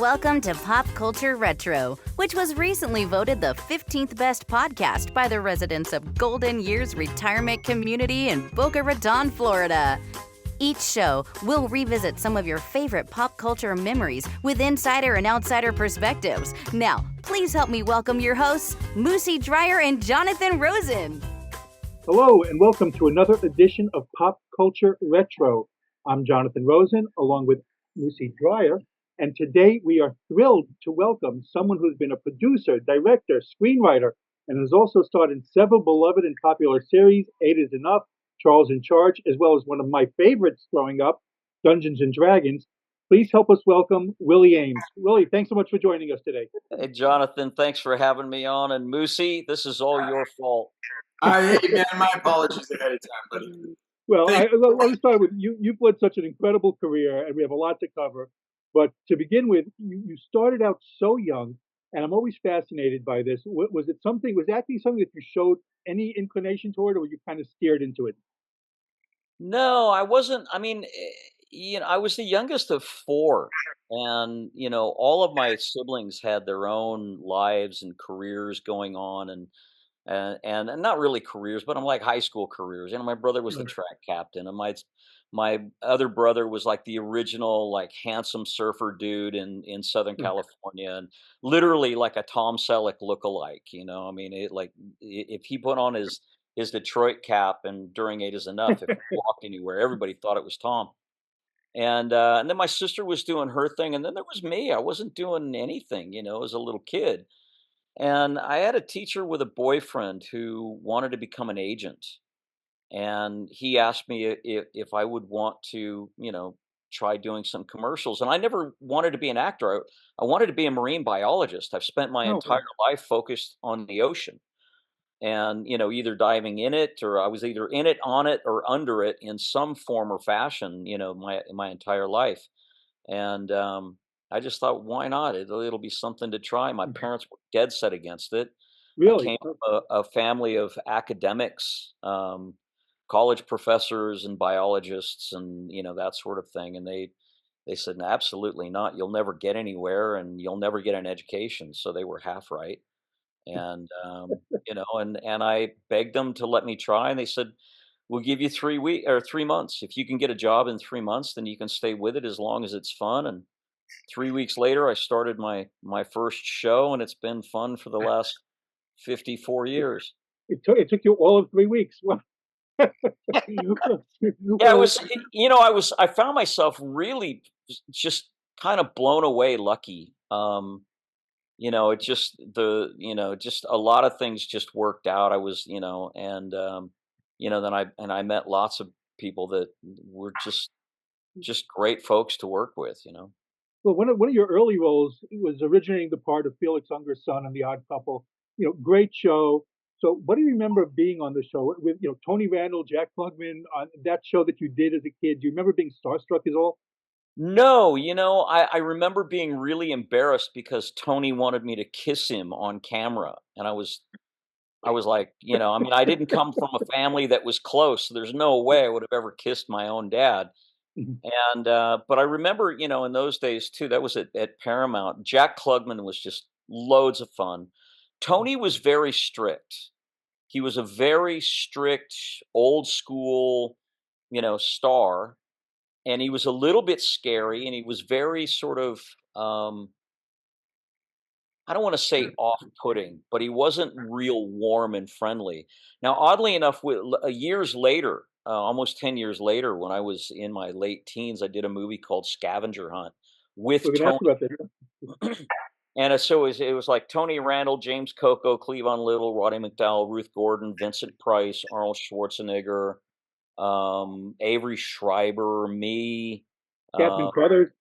Welcome to Pop Culture Retro, which was recently voted the 15th best podcast by the residents of Golden Years Retirement Community in Boca Raton, Florida. Each show, we'll revisit some of your favorite pop culture memories with insider and outsider perspectives. Now, please help me welcome your hosts, Moosie Drier and Jonathan Rosen. Hello, and welcome to another edition of Pop Culture Retro. I'm Jonathan Rosen, along with Moosie Drier, and today we are thrilled to welcome someone who's been a producer, director, screenwriter, and has also starred in several beloved and popular series, Eight is Enough, Charles in Charge, as well as one of my favorites growing up, Dungeons and Dragons. Please help us welcome Willie Aames. Willie, thanks so much for joining us today. Hey, Jonathan, thanks for having me on. And Moosie, this is all your fault. Hey, man, my apologies ahead of time, buddy. Well, let me start with you. You've led such an incredible career, and we have a lot to cover. But to begin with, you started out so young, and I'm always fascinated by this. Was acting something that you showed any inclination toward, or were you kind of steered into it? No, I wasn't. I was the youngest of four. And, all of my siblings had their own lives and careers going on. And not really careers, but I'm like high school careers. My brother was the track captain, and my other brother was like the original like handsome surfer dude in Southern California, and literally like a Tom Selleck lookalike. If he put on his Detroit cap and during Eight is Enough, if he walked anywhere, everybody thought it was Tom. And then my sister was doing her thing, and then there was me. I wasn't doing anything, as a little kid. And I had a teacher with a boyfriend who wanted to become an agent. And he asked me if I would want to, try doing some commercials. And I never wanted to be an actor. I wanted to be a marine biologist. I've spent my entire life focused on the ocean and, either diving in it, or I was either in it, on it, or under it in some form or fashion, my entire life. And I just thought, why not? It'll be something to try. My parents were dead set against it. Really? I came from a family of academics, college professors and biologists, and that sort of thing. And they said, "No, absolutely not. You'll never get anywhere, and you'll never get an education." So they were half right. And and I begged them to let me try, and they said, "We'll give you 3 months. If you can get a job in 3 months, then you can stay with it as long as it's fun." And 3 weeks later, I started my first show, and it's been fun for the last 54 years. It took you all of 3 weeks. Yeah, I found myself really just kind of blown away lucky. It just a lot of things just worked out. I was, then I met lots of people that were just great folks to work with. Well, one of your early roles was originating the part of Felix Unger's son in The Odd Couple. Great show. So, what do you remember being on the show with Tony Randall, Jack Klugman on that show that you did as a kid? Do you remember being starstruck at all? No, I remember being really embarrassed because Tony wanted me to kiss him on camera, and I was like, I didn't come from a family that was close, so there's no way I would have ever kissed my own dad. And but I remember, in those days too, that was at Paramount. Jack Klugman was just loads of fun. Tony was very strict. He was a very strict, old school, star, and he was a little bit scary, and he was very sort of, I don't want to say off-putting, but he wasn't real warm and friendly. Now, oddly enough, years later, almost 10 years later, when I was in my late teens, I did a movie called Scavenger Hunt with We're gonna ask Tony. about that. And so it was like Tony Randall, James Coco, Cleavon Little, Roddy McDowell, Ruth Gordon, Vincent Price, Arnold Schwarzenegger, Avery Schreiber, me. Captain Crothers.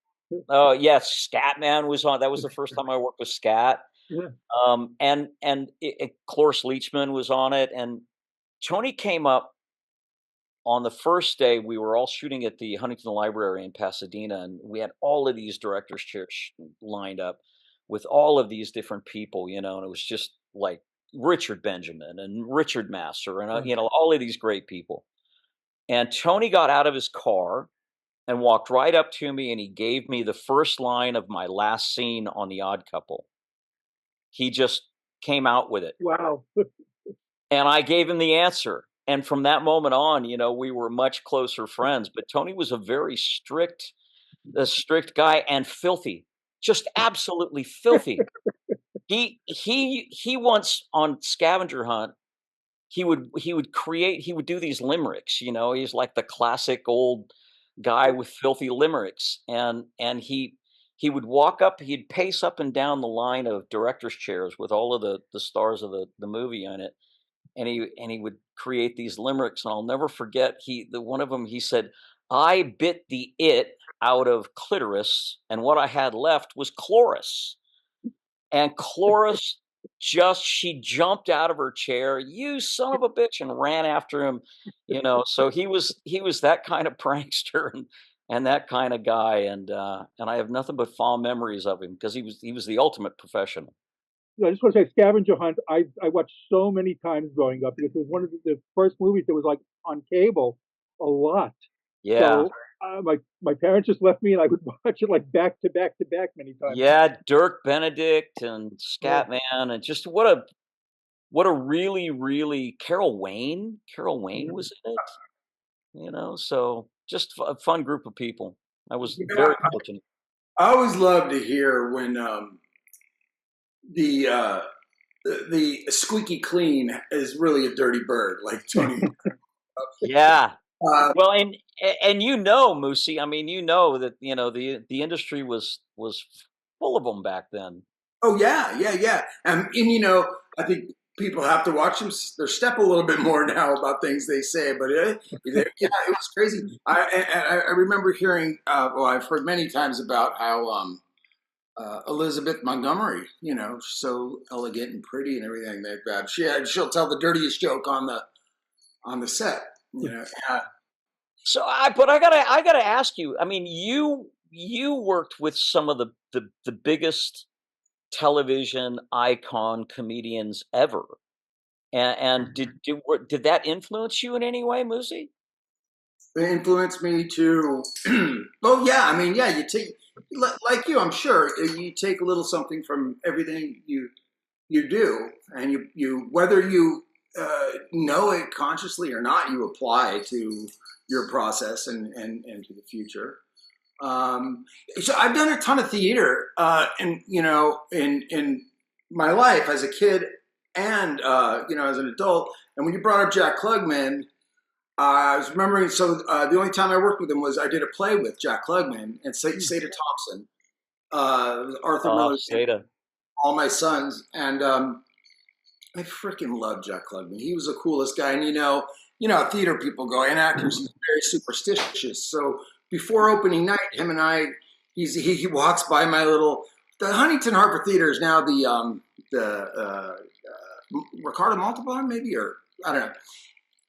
Oh yes, Scatman was on. That was the first time I worked with Scat. Yeah. Cloris Leachman was on it, and Tony came up on the first day. We were all shooting at the Huntington Library in Pasadena, and we had all of these directors' chairs lined up with all of these different people, and it was just like Richard Benjamin and Richard Masser and all of these great people. And Tony got out of his car and walked right up to me, and he gave me the first line of my last scene on The Odd Couple. He just came out with it. Wow. And I gave him the answer. And from that moment on, we were much closer friends. But Tony was a very strict guy, and filthy, just absolutely filthy. He once on Scavenger Hunt, he would do these limericks. He's like the classic old guy with filthy limericks, and he would walk up, he'd pace up and down the line of directors' chairs with all of the stars of the movie on it, and he would create these limericks. And I'll never forget, one of them, he said, "I bit the it out of clitoris, and what I had left was chloris." And Chloris she jumped out of her chair, "You son of a bitch," and ran after him. So he was that kind of prankster, and that kind of guy, and I have nothing but fond memories of him, because he was the ultimate professional. I just want to say, Scavenger Hunt, I watched so many times growing up, because it was one of the first movies that was like on cable a lot. Yeah. So my parents just left me, and I would watch it like back to back to back many times. Yeah, Dirk Benedict and Scatman, and just what a really, really Carol Wayne was in it. So just a fun group of people. I was very fortunate. I always love to hear when the squeaky clean is really a dirty bird, like Tony. Yeah. Well, and Moosie, I mean, that the industry was full of them back then. Oh yeah. And I think people have to watch their step a little bit more now about things they say. But it was crazy. I remember hearing. I've heard many times about how Elizabeth Montgomery, so elegant and pretty and everything like that. She'll tell the dirtiest joke on the set. So I gotta ask you. I mean, you worked with some of the biggest television icon comedians ever, and did that influence you in any way, Moosie? It influenced me to. Oh yeah, I mean, yeah. You take, like you, I'm sure you take a little something from everything you do, and you whether you know it consciously or not, you apply to your process and to the future. So I've done a ton of theater, and in my life as a kid and as an adult. And when you brought up Jack Klugman, I was remembering. So the only time I worked with him was I did a play with Jack Klugman and Seda Thompson, Arthur Miller's Seda. All My Sons, and I freaking love Jack Klugman. He was the coolest guy. And theater people go, and actors are very superstitious. So before opening night, him and I, he walks by the Huntington Harper Theater is now the Ricardo Montalban, maybe, or I don't know.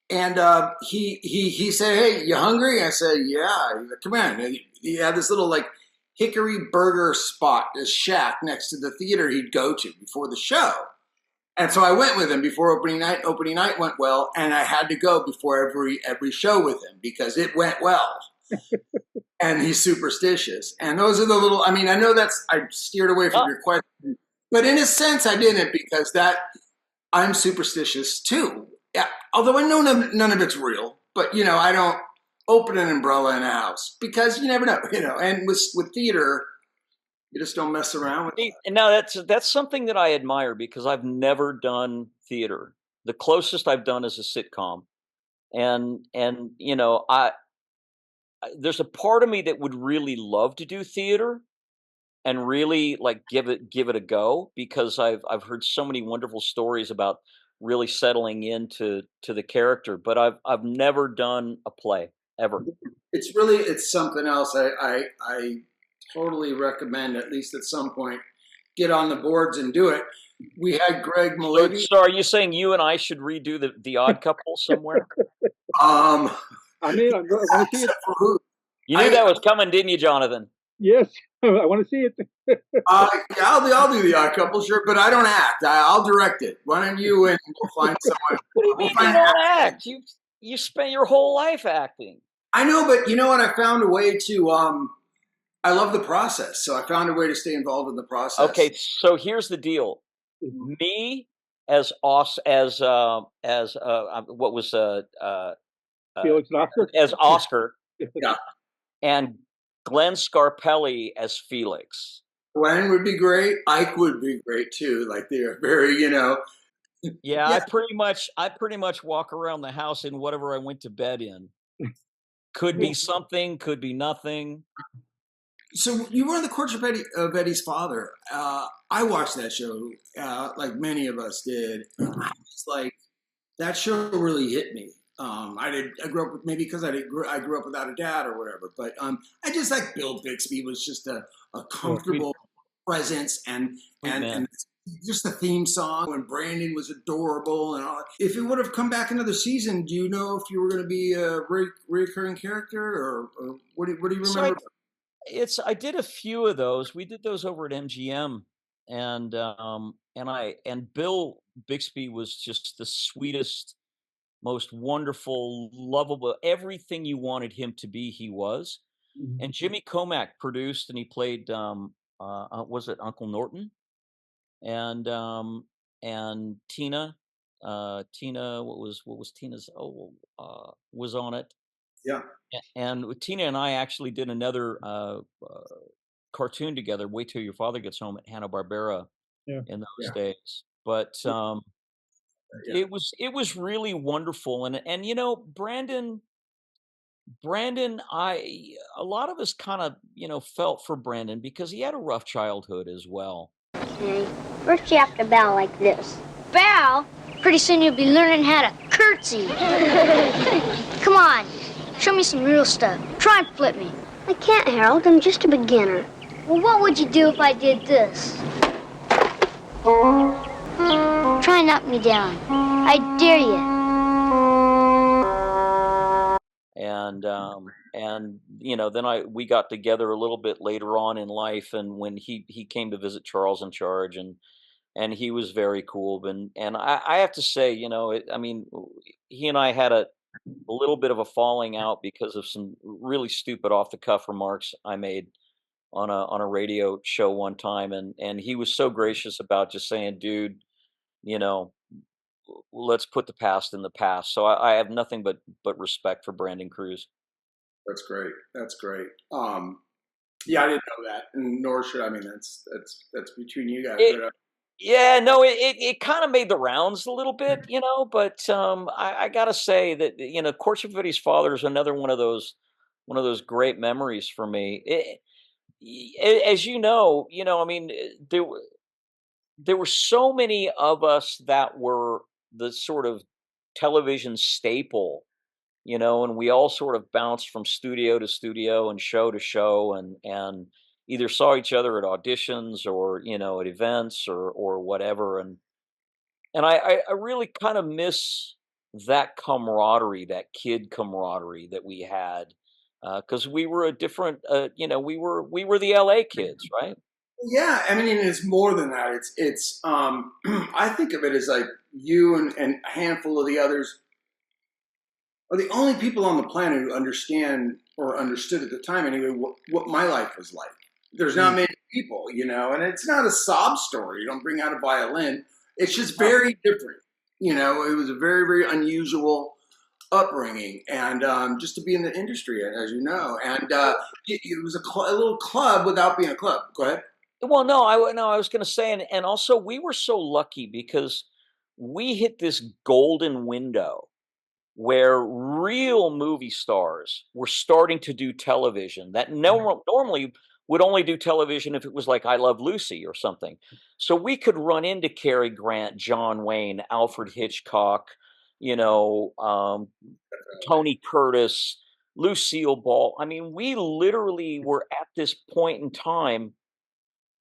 And he said, "Hey, you hungry?" I said, "Yeah." He's like, "Come on." He had this little like hickory burger spot, this shack next to the theater he'd go to before the show. And so I went with him before opening night. Opening night went well, and I had to go before every show with him because it went well. And he's superstitious. And those are the little. I mean, I know I steered away from your question, but in a sense, I didn't, because I'm superstitious too. Yeah, although I know none of it's real, but I don't open an umbrella in a house because you never know. And with theater, you just don't mess around with it. And now that's something that I admire, because I've never done theater. The closest I've done is a sitcom, and there's a part of me that would really love to do theater and really like give it a go, because I've heard so many wonderful stories about really settling into the character, but I've never done a play ever. It's something else. I totally recommend, at least at some point, get on the boards and do it. We had Greg Malady. So are you saying you and I should redo the Odd Couple somewhere? I mean, I want to see it. You knew that was coming, didn't you, Jonathan? Yes, I want to see it. I'll do the Odd Couple, sure, but I don't act. I'll direct it. Why don't you and we'll find someone? What do you mean you don't act? You spent your whole life acting. I know, but you know what? I found a way to. I love the process, so I found a way to stay involved in the process. Okay, so here's the deal. Mhm. Me as what was uh, Felix and Oscar? as Oscar Yeah, and Glenn Scarpelli as Felix. Glenn would be great. Ike would be great too. Like they're very, Yeah, Yeah. I pretty much walk around the house in whatever I went to bed in. Could be something, could be nothing. So you were on the Courtship of Eddie's father. I watched that show, like many of us did. I was like, that show really hit me. I grew up with, maybe because I grew up without a dad or whatever, but I just like Bill Bixby was just a comfortable presence and just the theme song when Brandon was adorable and all. If it would have come back another season, do you know if you were going to be a reoccurring character or what do you So remember? I did a few of those. We did those over at MGM, and Bill Bixby was just the sweetest, most wonderful, lovable, everything you wanted him to be, he was. Mhm. And Jimmy Comack produced, and he played was it Uncle Norton? And Tina, Tina, what was Tina's? Was on it. Yeah. And with Tina and I actually did another cartoon together. Wait till your father gets home at Hanna Barbera Yeah. in those Yeah. days. But Yeah. it was really wonderful, and Brandon, a lot of us kind of felt for Brandon because he had a rough childhood as well. Okay. First you have to bow like this. Bow? Pretty soon you'll be learning how to curtsy. Come on, show me some real stuff. Try and flip me. I can't, Harold. I'm just a beginner. Well, what would you do if I did this? Try and knock me down. I dare you. And then we got together a little bit later on in life, and when he came to visit Charles in Charge, and he was very cool, and I have to say, he and I had a little bit of a falling out because of some really stupid off the cuff remarks I made on a radio show one time, and he was so gracious about just saying, dude, you know let's put the past in the past. So I have nothing but respect for Brandon Cruz. That's great. That's great. Yeah, I didn't know that, and nor should I. mean, that's between you guys. It, But, yeah, no, it kind of made the rounds a little bit, but I gotta say that Courtship of Eddie's father is another one of those great memories for me. As there were so many of us that were the sort of television staple, and we all sort of bounced from studio to studio and show to show, and either saw each other at auditions or at events or whatever, and I really kind of miss that camaraderie, that kid camaraderie that we had, because we were a different, we were the LA kids, right? yeah, I mean, and it's more than that. It's. I think of it as like you and a handful of the others are the only people on the planet who understand or understood at the time anyway what my life was like. There's not many people, and it's not a sob story. You don't bring out a violin. It's just very different. It was a very, very unusual upbringing, and just to be in the industry, as you know, and it was a little club without being a club. Go ahead. Well, no, I was going to say, and also we were so lucky because we hit this golden window where real movie stars were starting to do television that normally would only do television if it was like I Love Lucy or something. So we could run into Cary Grant, John Wayne, Alfred Hitchcock, you know, um, Tony Curtis, Lucille Ball. I mean, we literally were at this point in time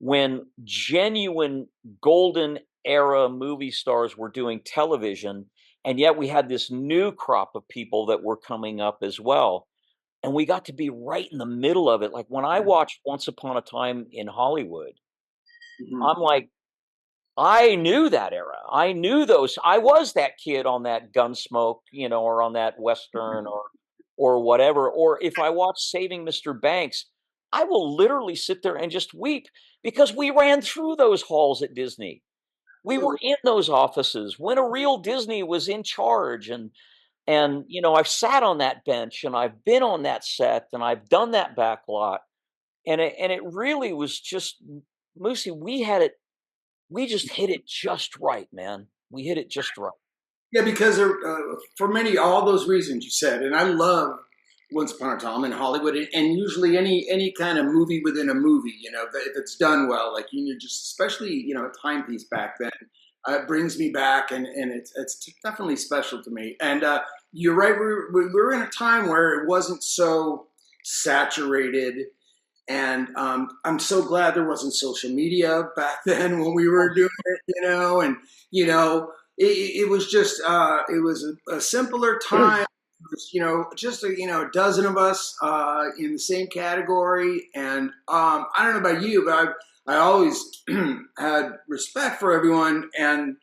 when genuine golden era movie stars were doing television, and yet we had this new crop of people that were coming up as well, and we got to be right in the middle of it. Like when I watched Once Upon a Time in Hollywood, Mhm. I'm like, I knew that era. I knew those. I was that kid on that Gunsmoke, or on that Western or whatever. Or if I watch Saving Mr. Banks, I will literally sit there and just weep because we ran through those halls at Disney. We were in those offices when a real Disney was in charge, and I've sat on that bench and I've been on that set and I've done that back lot, and it really was just, Moosey, we just hit it just right, man. We hit it just right. Yeah, because for many, all those reasons you said, and I love Once Upon a Time in Hollywood, and usually any kind of movie within a movie, if it's done well, like just especially a timepiece back then, it brings me back, and it's definitely special to me. And you're right, we're in a time where it wasn't so saturated. And I'm so glad there wasn't social media back then when we were doing it, and it was just it was a simpler time. It was, just a dozen of us in the same category, and I don't know about you, but I always had respect for everyone, and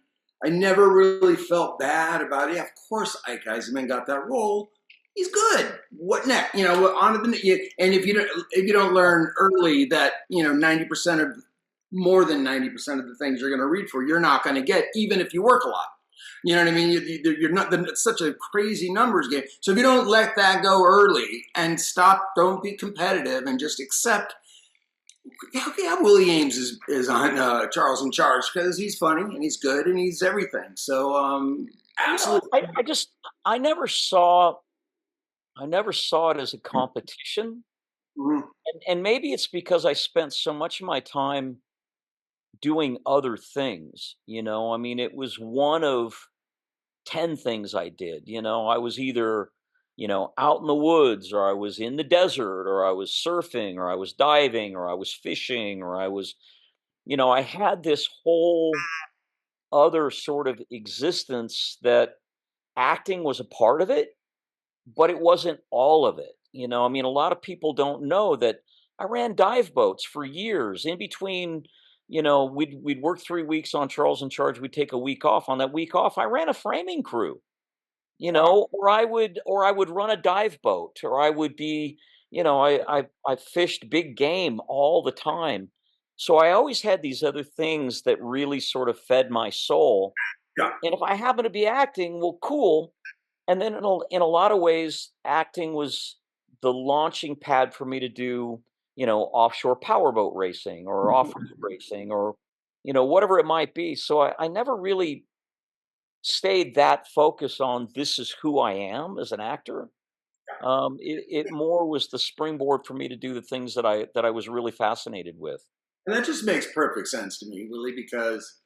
I never really felt bad about it. Yeah, of course, Ike Eisenman got that role. He's good. What next? On to the, and if you don't learn early that 90% of more than 90% of the things you're going to read for, you're not going to get, even if you work a lot. You know what I mean? You're not. It's such a crazy numbers game. So if you don't let that go early and stop, don't be competitive and just accept. Yeah, Willie Aames is on Charles in Charge because he's funny and he's good and he's everything. So absolutely. I never saw it as a competition. Mm-hmm. And maybe it's because I spent so much of my time doing other things, I mean, it was one of 10 things I did. I was either, out in the woods, or I was in the desert, or I was surfing, or I was diving, or I was fishing, or I was, I had this whole other sort of existence that acting was a part of it, but it wasn't all of it. I mean, a lot of people don't know that I ran dive boats for years. In between, we'd work 3 weeks on Charles in Charge. We'd take a week off. On that week off, I ran a framing crew. Or I would run a dive boat, or I would be, I fished big game all the time. So I always had these other things that really sort of fed my soul. Yeah. And if I happen to be acting, well, cool. And then in a lot of ways, acting was the launching pad for me to do, offshore powerboat racing or off-road racing, or, whatever it might be. So I never really stayed that focused on this is who I am as an actor. It more was the springboard for me to do the things that I was really fascinated with. And that just makes perfect sense to me, Willie, because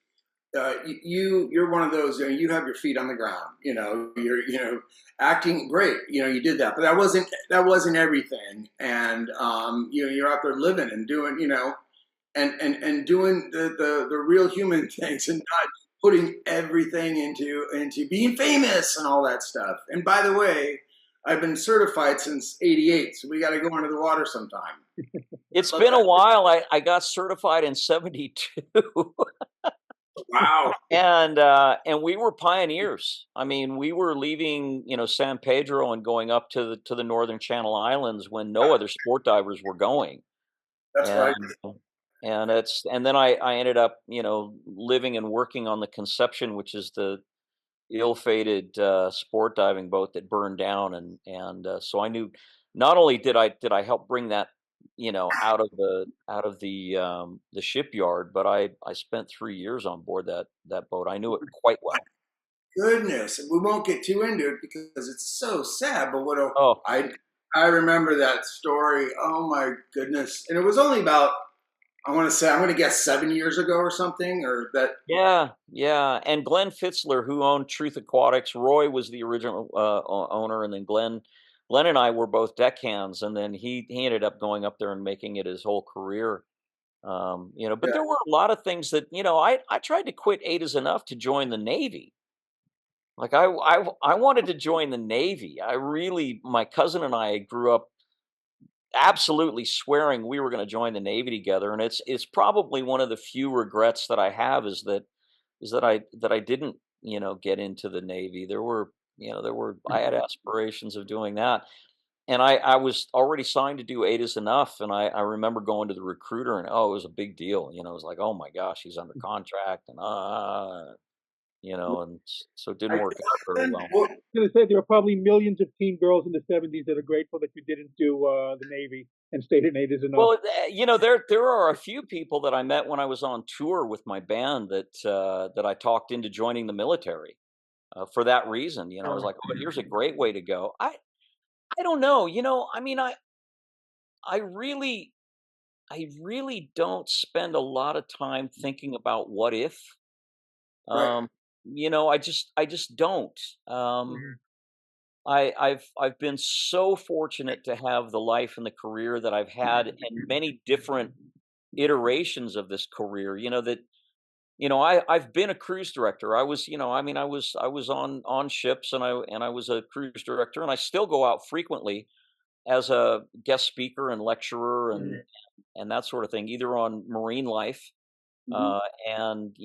you're one of those. You have your feet on the ground. You're acting great. You did that, but that wasn't everything. And you're out there living and doing and doing the real human things, and not putting everything into being famous and all that stuff. And by the way, I've been certified since '88, so we got to go under the water sometime. It's been a while. I got certified in '72. Wow. And we were pioneers. I mean, we were leaving, San Pedro and going up to the Northern Channel Islands when no other sport divers were going. That's right. And then I ended up, living and working on the Conception, which is the ill-fated sport diving boat that burned down, and so I knew, not only did I help bring that, out of the shipyard, but I spent 3 years on board that boat. I knew it quite well. Goodness, we won't get too into it because it's so sad. But Oh, I remember that story. Oh my goodness! And it was only about, I'm going to guess 7 years ago or something, or that. yeah. And Glenn Fitzler, who owned Truth Aquatics, Roy was the original owner, and then Glenn and I were both deckhands, and then he ended up going up there and making it his whole career. But Yeah. there were a lot of things that, I tried to quit 8 is enough to join the Navy. Like I wanted to join the Navy. My cousin and I grew up absolutely swearing we were going to join the Navy together, and it's probably one of the few regrets that I have is that I didn't, get into the Navy. I had aspirations of doing that. and I was already signed to do Eight Is Enough, and I remember going to the recruiter, and it was a big deal. You know, it was like, oh my gosh, he's under contract, and and so it didn't work out very well. I was going to say there are probably millions of teen girls in the '70s that are grateful that you didn't do the Navy and stayed in Eight Is Enough. Well, there are a few people that I met when I was on tour with my band that I talked into joining the military for that reason. You know, I was like, oh, here's a great way to go. I don't know. You know, I mean, I really I really don't spend a lot of time thinking about what if. Right. I just don't. Mhm. I've been so fortunate to have the life and the career that I've had, and many different iterations of this career. I've been a cruise director. I was on ships, and I was a cruise director, and I still go out frequently as a guest speaker and lecturer and that sort of thing, either on marine life Mhm. and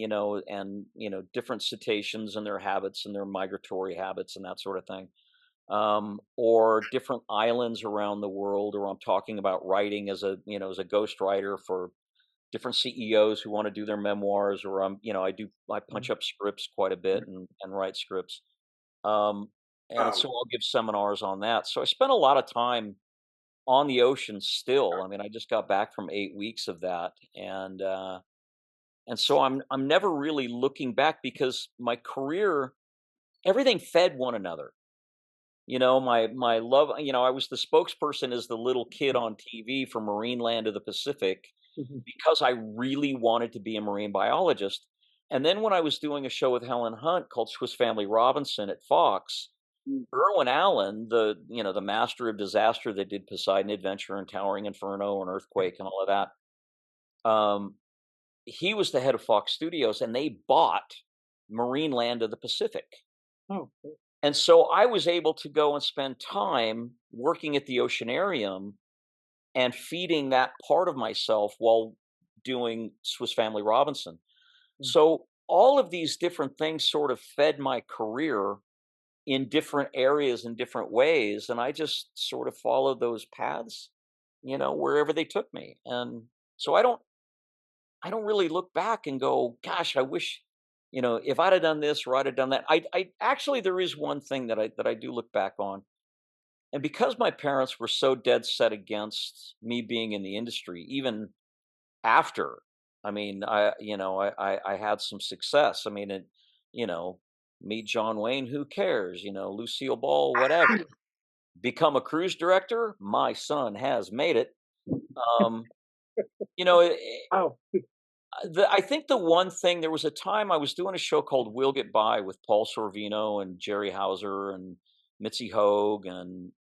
different cetaceans and their habits and their migratory habits and that sort of thing, or different islands around the world, or I'm talking about writing as a ghost writer for different CEOs who want to do their memoirs, or I punch up scripts quite a bit and write scripts. And Oh, so I'll give seminars on that. So I spent a lot of time on the ocean still. I mean, I just got back from 8 weeks of that, and so I'm never really looking back, because my career, everything fed one another. My love. I was the spokesperson as the little kid on TV for Marine Land of the Pacific, Mhm. because I really wanted to be a marine biologist. And then when I was doing a show with Helen Hunt called Swiss Family Robinson at Fox, mm, Irwin Allen, the master of disaster that did Poseidon Adventure and Towering Inferno and Earthquake and all of that, he was the head of Fox Studios, and they bought Marine Land of the Pacific. Oh, cool. And so I was able to go and spend time working at the oceanarium and feeding that part of myself while doing Swiss Family Robinson. Mm. So all of these different things sort of fed my career in different areas in different ways, and I just sort of followed those paths, wherever they took me. And so I don't really look back and go, gosh, I wish, if I'd have done this or I'd have done that. I actually, there is one thing that I do look back on. And because my parents were so dead set against me being in the industry, even after, I mean, I had some success. I mean, you know, meet John Wayne, who cares? Lucille Ball, whatever. Become a cruise director, my son has made it. Um, you know, it, Wow. I think the one thing, there was a time I was doing a show called We'll Get By with Paul Sorvino and Jerry Hauser and Mitzi Hogue, and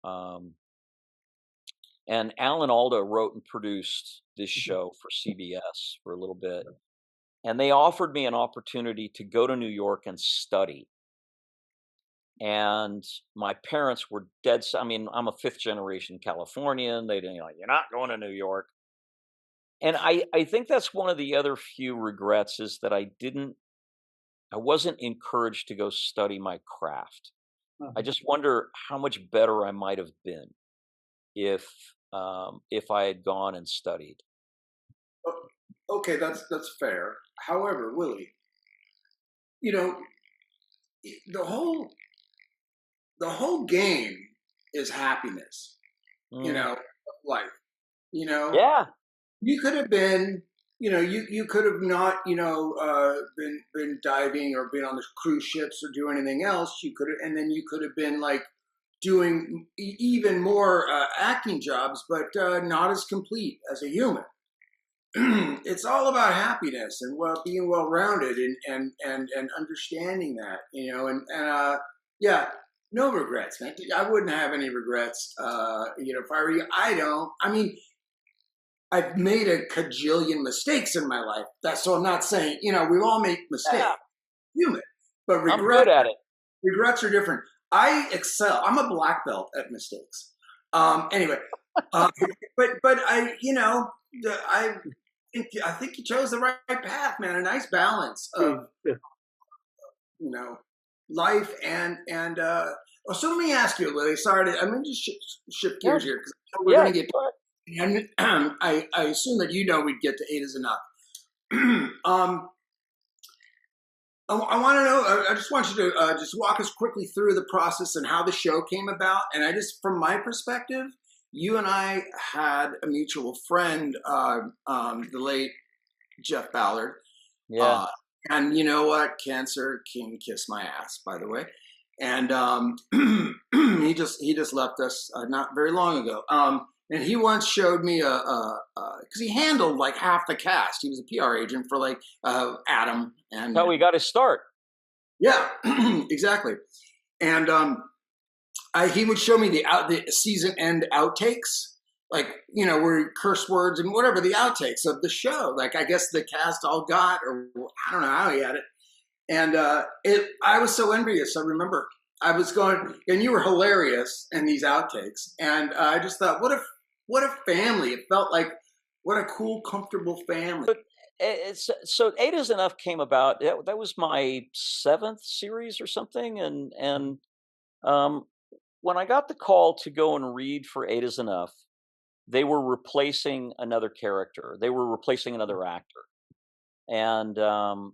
Alan Alda wrote and produced this show for CBS for a little bit. And they offered me an opportunity to go to New York and study. And my parents were I mean, I'm a fifth generation Californian. They didn't, you're not going to New York. And I think that's one of the other few regrets, is that I wasn't encouraged to go study my craft. I Uh-huh. just wonder how much better I might have been if I had gone and studied. okay, that's fair. However, Willie, you know, the whole game is happiness. Mm. Of life. You know, Yeah. you could have been, you could have not, been diving or been on the cruise ships or do anything else. You could have, and then you could have been like doing even more acting jobs, but not as complete as a human. It's all about happiness and being well rounded and understanding that, and yeah, no regrets, man. I wouldn't have any regrets. If I were you, I don't. I mean, I've made a cajillion mistakes in my life. So I'm not saying, we all make mistakes, Yeah. human, but I'm good at it. regrets are different. I excel. I'm a black belt at mistakes. Anyway, but I think you chose the right path, man. A nice balance of Yeah. you know life and Oh, so let me ask you, Willie. Sorry, I'm going to just shift Yeah, gears here because we're yeah. going to get. Go ahead. And I assume that we'd get to Eight is Enough. I want to know. I just want you to just walk us quickly through the process and how the show came about. And from my perspective, you and I had a mutual friend, the late Jeff Ballard. Yeah. And you know what? Cancer can kiss my ass, by the way. And he just left us not very long ago. And he once showed me because he handled like half the cast. He was a PR agent for like Adam and That's how we got to start. yeah, exactly. And he would show me the season end outtakes, like where curse words and whatever the outtakes of the show. Like I guess the cast all got, or I don't know how he had it. And I was so envious. I remember I was going, and you were hilarious in these outtakes. And I just thought, what a family! It felt like what a cool, comfortable family. So Eight is Enough came about. That was my 7th series or something, and when I got the call to go and read for Eight is Enough, they were replacing another character. They were replacing another actor, and I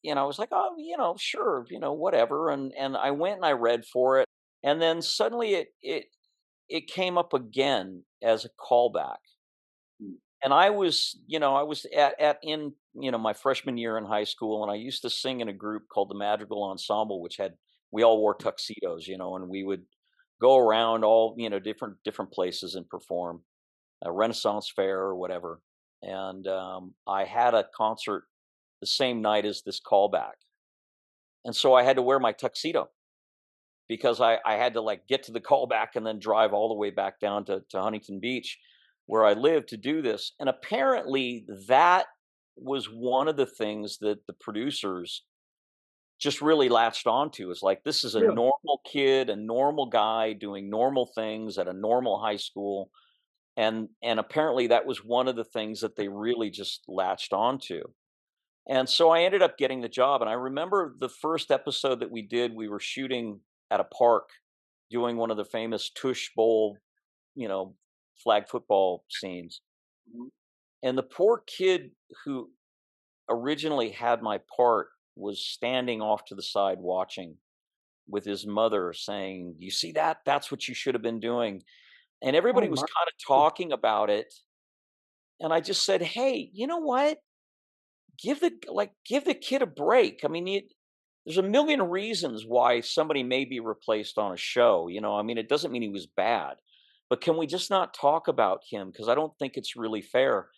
was like, oh, sure, whatever, and I went and I read for it, and then suddenly it came up again as a callback. And I was in my freshman year in high school, and I used to sing in a group called the Madrigal Ensemble, which we all wore tuxedos, and we would go around all different places and perform a Renaissance fair or whatever. And I had a concert the same night as this callback, and so I had to wear my tuxedo because I had to like get to the callback and then drive all the way back down to Huntington Beach, where I live, to do this. And apparently that was one of the things that the producers just really latched onto. Is like, this is a normal kid, a normal guy doing normal things at a normal high school. And apparently that was one of the things that they really just latched onto. And so I ended up getting the job. And I remember the first episode that we did, we were shooting at a park, doing one of the famous Tush Bowl, flag football scenes. And the poor kid who originally had my part was standing off to the side watching with his mother saying, "You see that? That's what you should have been doing." And everybody was kind of talking about it. And I just said, "Hey, you know what? Give the kid a break. I mean, there's a million reasons why somebody may be replaced on a show. I mean, it doesn't mean he was bad. But can we just not talk about him? Because I don't think it's really fair."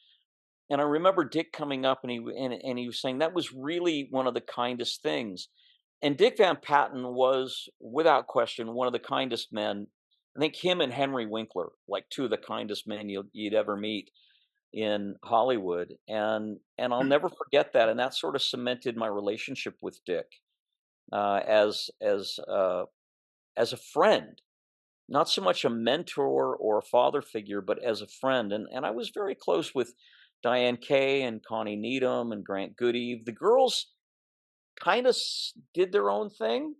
And I remember Dick coming up and he was saying that was really one of the kindest things. And Dick Van Patten was, without question, one of the kindest men. I think him and Henry Winkler, like two of the kindest men you'd ever meet in Hollywood. And I'll never forget that. And that sort of cemented my relationship with Dick as a friend. Not so much a mentor or a father figure, but as a friend. And I was very close with Diane Kay and Connie Needham and Grant Goody. The girls kind of did their own thing.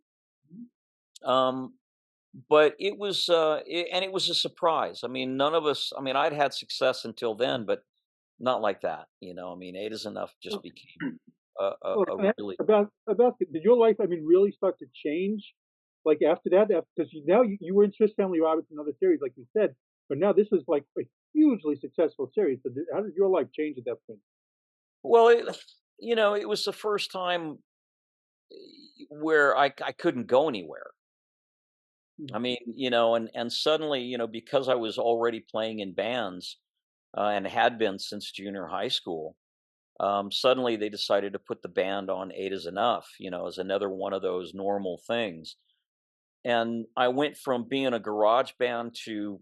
But it was, it was a surprise. I mean, none of us, I'd had success until then, but not like that. I mean, Eight is Enough just became a really. Did your life, really start to change? Like after that, because now you were in Swiss Family Robinson and other series, like you said, but now this is like a hugely successful series. So how did your life change at that point? Well, it was the first time where I couldn't go anywhere. I mean, and suddenly, because I was already playing in bands and had been since junior high school, suddenly they decided to put the band on Eight is Enough, as another one of those normal things. And I went from being a garage band to,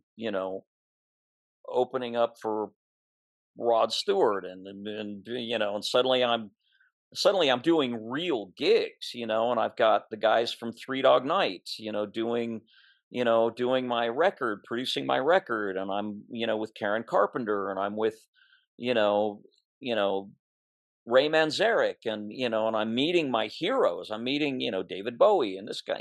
opening up for Rod Stewart and suddenly I'm doing real gigs, and I've got the guys from Three Dog Night, doing my record, producing my record, and I'm, with Karen Carpenter, and I'm with, you know, Ray Manzarek, and I'm meeting my heroes. I'm meeting, David Bowie and this guy,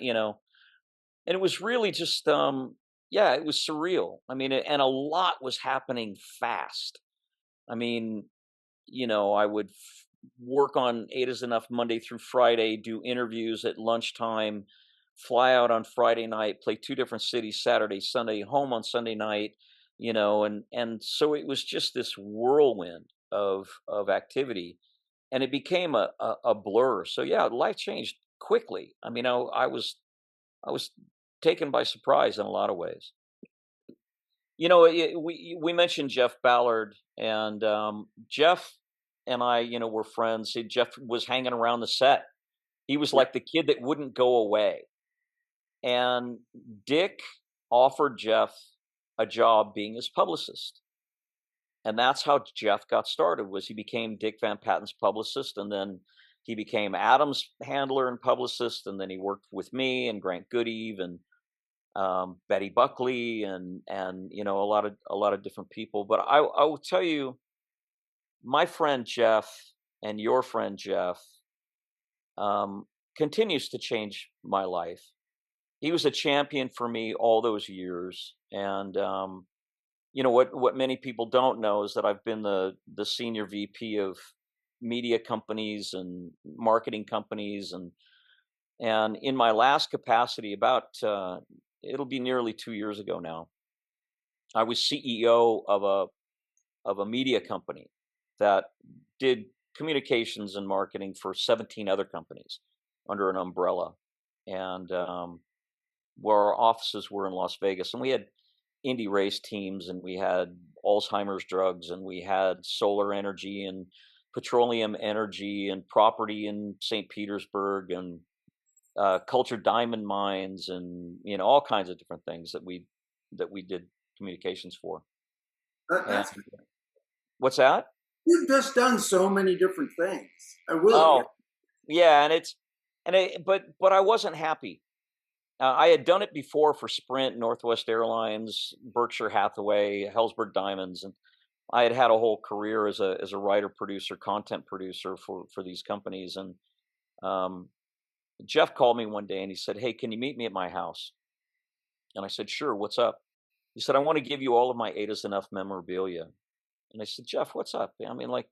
and it was really just, yeah, it was surreal. I mean, and a lot was happening fast. I mean, I would work on Eight is Enough Monday through Friday, do interviews at lunchtime, fly out on Friday night, play two different cities Saturday, Sunday, home on Sunday night, and so it was just this whirlwind of activity, and it became a blur. So yeah, life changed quickly. I mean, I was taken by surprise in a lot of ways. We mentioned Jeff Ballard, and Jeff and I, were friends. Jeff was hanging around the set. He was Yeah. like the kid that wouldn't go away. And Dick offered Jeff a job being his publicist. And that's how Jeff got started. Was he became Dick Van Patten's publicist, and then he became Adam's handler and publicist, and then he worked with me and Grant Goodeve and Betty Buckley and a lot of different people. But I will tell you, my friend Jeff and your friend Jeff um, continues to change my life. He was a champion for me all those years, and what many people don't know is that I've been the senior VP of media companies and marketing companies, and in my last capacity, about it'll be nearly 2 years ago now, I was CEO of a media company that did communications and marketing for 17 other companies under an umbrella, and where our offices were in Las Vegas, and we had Indy race teams, and we had Alzheimer's drugs, and we had solar energy and petroleum energy and property in St. Petersburg, and cultured diamond mines, and all kinds of different things that we did communications for. And That's what's that? you've just done so many different things. I will. Oh, yeah, but I wasn't happy. I had done it before for Sprint, Northwest Airlines, Berkshire Hathaway, Hellsberg Diamonds, and I had had a whole career as a writer, producer, content producer for these companies. And um, Jeff called me one day and he said, "Hey, can you meet me at my house?" And I said, "Sure. What's up?" He said, "I want to give you all of my Eight is Enough memorabilia." And I said, "Jeff, what's up? I mean, like,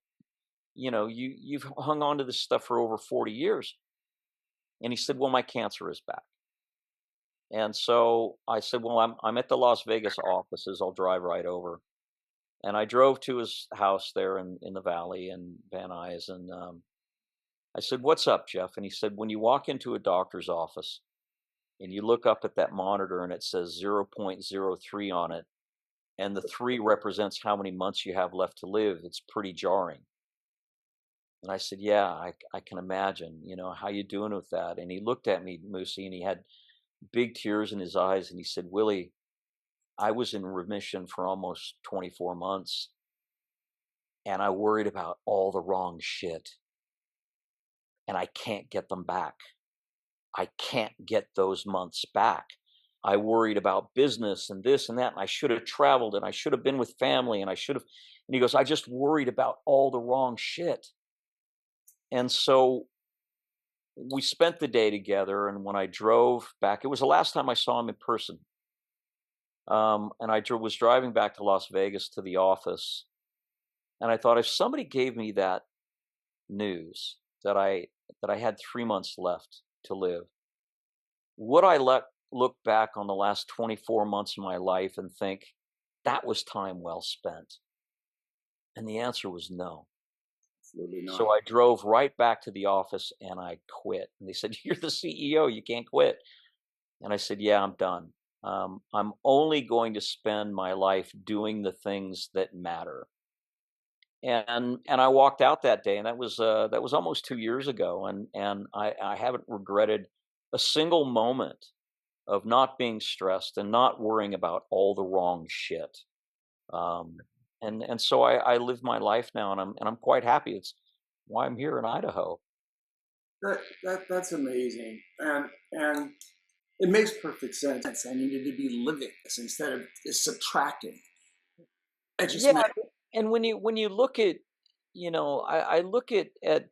you've hung on to this stuff for over 40 years." And he said, "Well, my cancer is back." And so I said, "Well, I'm at the Las Vegas offices. I'll drive right over." And I drove to his house there in the valley in Van Nuys, and I said, "What's up, Jeff?" And he said, "When you walk into a doctor's office and you look up at that monitor and it says 0.03 on it, and the 3 represents how many months you have left to live, it's pretty jarring." And I said, "Yeah, I can imagine. How you doing with that?" And he looked at me, Moosie, and he had big tears in his eyes, and he said, "Willie, I was in remission for almost 24 months, and I worried about all the wrong shit, and I can't get them back. I can't get those months back. I worried about business and this and that, and I should have traveled, and I should have been with family, and I should have." And he goes, "I just worried about all the wrong shit." And so we spent the day together, and when I drove back, it was the last time I saw him in person. And was driving back to Las Vegas to the office, and I thought, if somebody gave me that news that I had 3 months left to live, would I look back on the last 24 months of my life and think that was time well spent? And the answer was no. Absolutely not. So I drove right back to the office and I quit. And they said, "You're the CEO, you can't quit." And I said, "Yeah, I'm done. I'm only going to spend my life doing the things that matter." And I walked out that day, and that was almost 2 years ago, and I haven't regretted a single moment of not being stressed and not worrying about all the wrong shit. Um, and so I live my life now, and I'm quite happy. It's why I'm here in Idaho. That's amazing, and it makes perfect sense. I needed to be living this instead of subtracting. I just Yeah, meant, and when you look at, I look at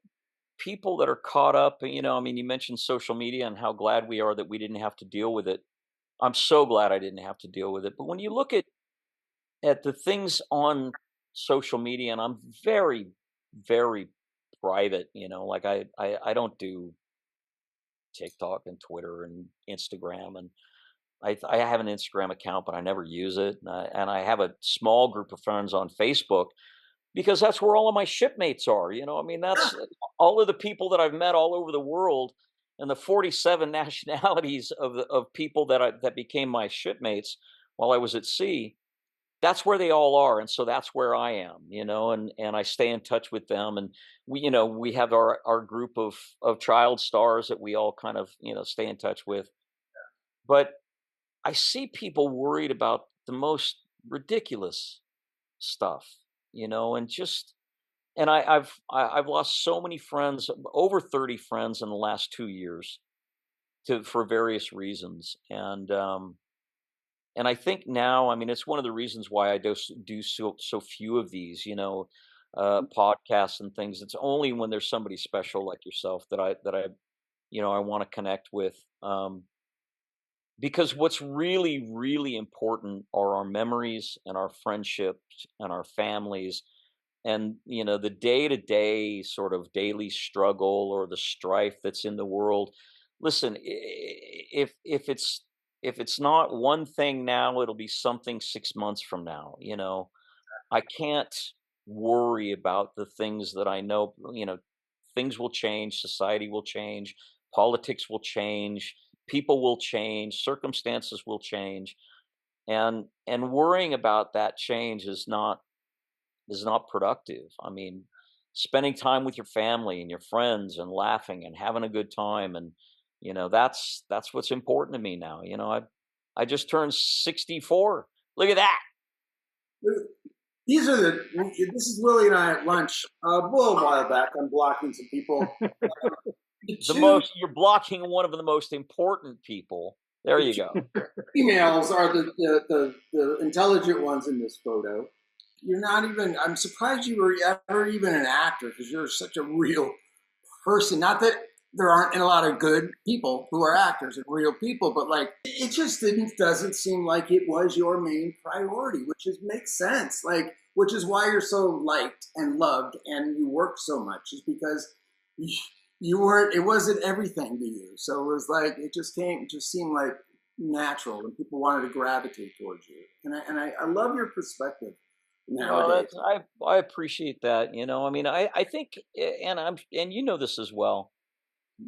people that are caught up. I mean, you mentioned social media and how glad we are that we didn't have to deal with it I'm so glad I didn't have to deal with it. But when you look at the things on social media, and I'm very, very private, like I don't do TikTok and Twitter and Instagram, and I have an Instagram account, but I never use it, and I have a small group of friends on Facebook because that's where all of my shipmates are. I mean, that's all of the people that I've met all over the world, and the 47 nationalities of people that became my shipmates while I was at sea. That's where they all are, and so that's where I am, and I stay in touch with them, and we have our group of child stars that we all kind of stay in touch with. But I see people worried about the most ridiculous stuff, and just and I've lost so many friends, over 30 friends in the last 2 years, for various reasons, and I think now, I mean, it's one of the reasons why I do so few of these, podcasts and things. It's only when there's somebody special like yourself that I I want to connect with. Because what's really, really important are our memories and our friendships and our families, and the day to day sort of daily struggle or the strife that's in the world. Listen, if it's not one thing now, it'll be something 6 months from now. I can't worry about the things that I know. Things will change, society will change, politics will change, people will change, circumstances will change, and worrying about that change is not productive. I mean, spending time with your family and your friends and laughing and having a good time, and that's what's important to me now. I just turned 64. Look at that. These are the. This is Willie and I at lunch. A little while back, I'm blocking some people. You're blocking one of the most important people. There you go. Females are the intelligent ones in this photo. You're not even. I'm surprised you were ever even an actor, because you're such a real person. Not that there aren't a lot of good people who are actors and real people, but like it just doesn't seem like it was your main priority, which makes sense. Like, which is why you're so liked and loved and you work so much, is because you weren't. It wasn't everything to you. So it was like it just seemed like natural, and people wanted to gravitate towards you. And I love your perspective nowadays. I appreciate that. I mean, I think, and this as well.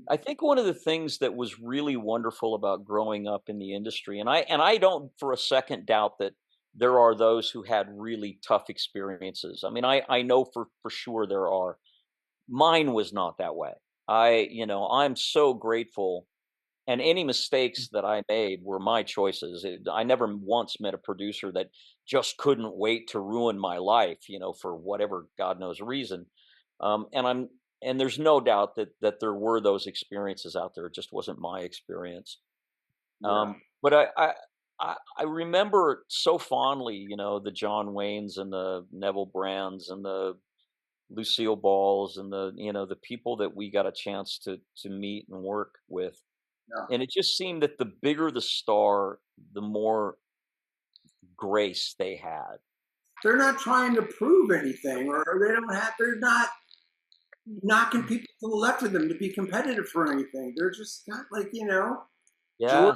I think one of the things that was really wonderful about growing up in the industry, and I don't for a second doubt that there are those who had really tough experiences. I mean, I know for sure there are. Mine was not that way. I'm so grateful, and any mistakes that I made were my choices. I never once met a producer that just couldn't wait to ruin my life, for whatever God knows reason. And there's no doubt that there were those experiences out there. It just wasn't my experience. Yeah. But I remember so fondly, the John Waynes and the Neville Brands and the Lucille Balls and the people that we got a chance to meet and work with. Yeah. And it just seemed that the bigger the star, the more grace they had. They're not trying to prove anything, or they're not knocking people to the left of them to be competitive for anything. They're just not like, Yeah.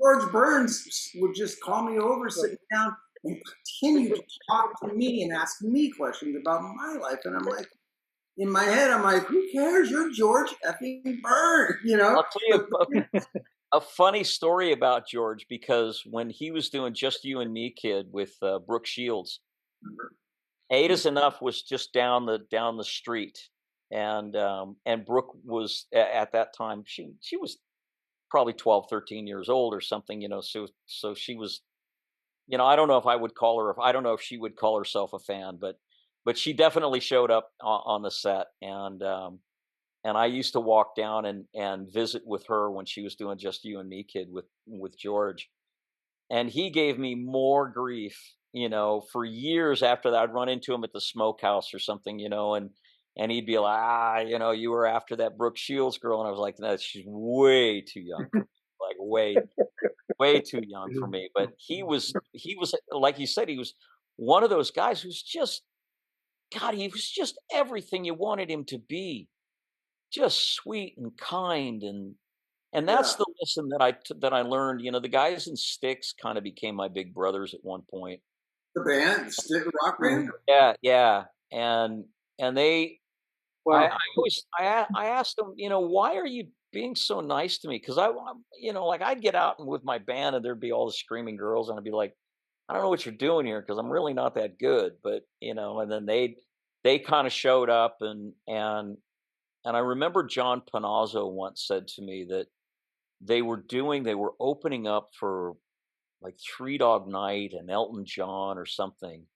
George Burns would just call me over, sit down, and continue to talk to me and ask me questions about my life. And I'm like, in my head, I'm like, who cares? You're George effing Burns, I'll tell you a funny story about George, because when he was doing Just You and Me Kid with Brooke Shields, Eight is Enough was just down the street, and Brooke was at that time, she was probably 12, 13 years old or something, so she was, I don't know if I don't know if she would call herself a fan, but she definitely showed up on the set, and I used to walk down and visit with her when she was doing Just You and Me Kid with George, and he gave me more grief, for years after that. I'd run into him at the smokehouse or something, and he'd be like, you were after that Brooke Shields girl, and I was like, no, she's way too young, like way. way too young for me. But he was like you said, he was one of those guys who's just God. He was just everything you wanted him to be. Just sweet and kind, and that's Yeah. the lesson that I learned. The guys in Styx kind of became my big brothers at one point. The band, the stick rock band. Yeah, yeah, and Wow. I always I asked them, why are you being so nice to me? Because like I'd get out and with my band and there'd be all the screaming girls, and I'd be like, I don't know what you're doing here because I'm really not that good, but and then they kind of showed up and I remember John Panazzo once said to me that they were opening up for like Three Dog Night and Elton John or something.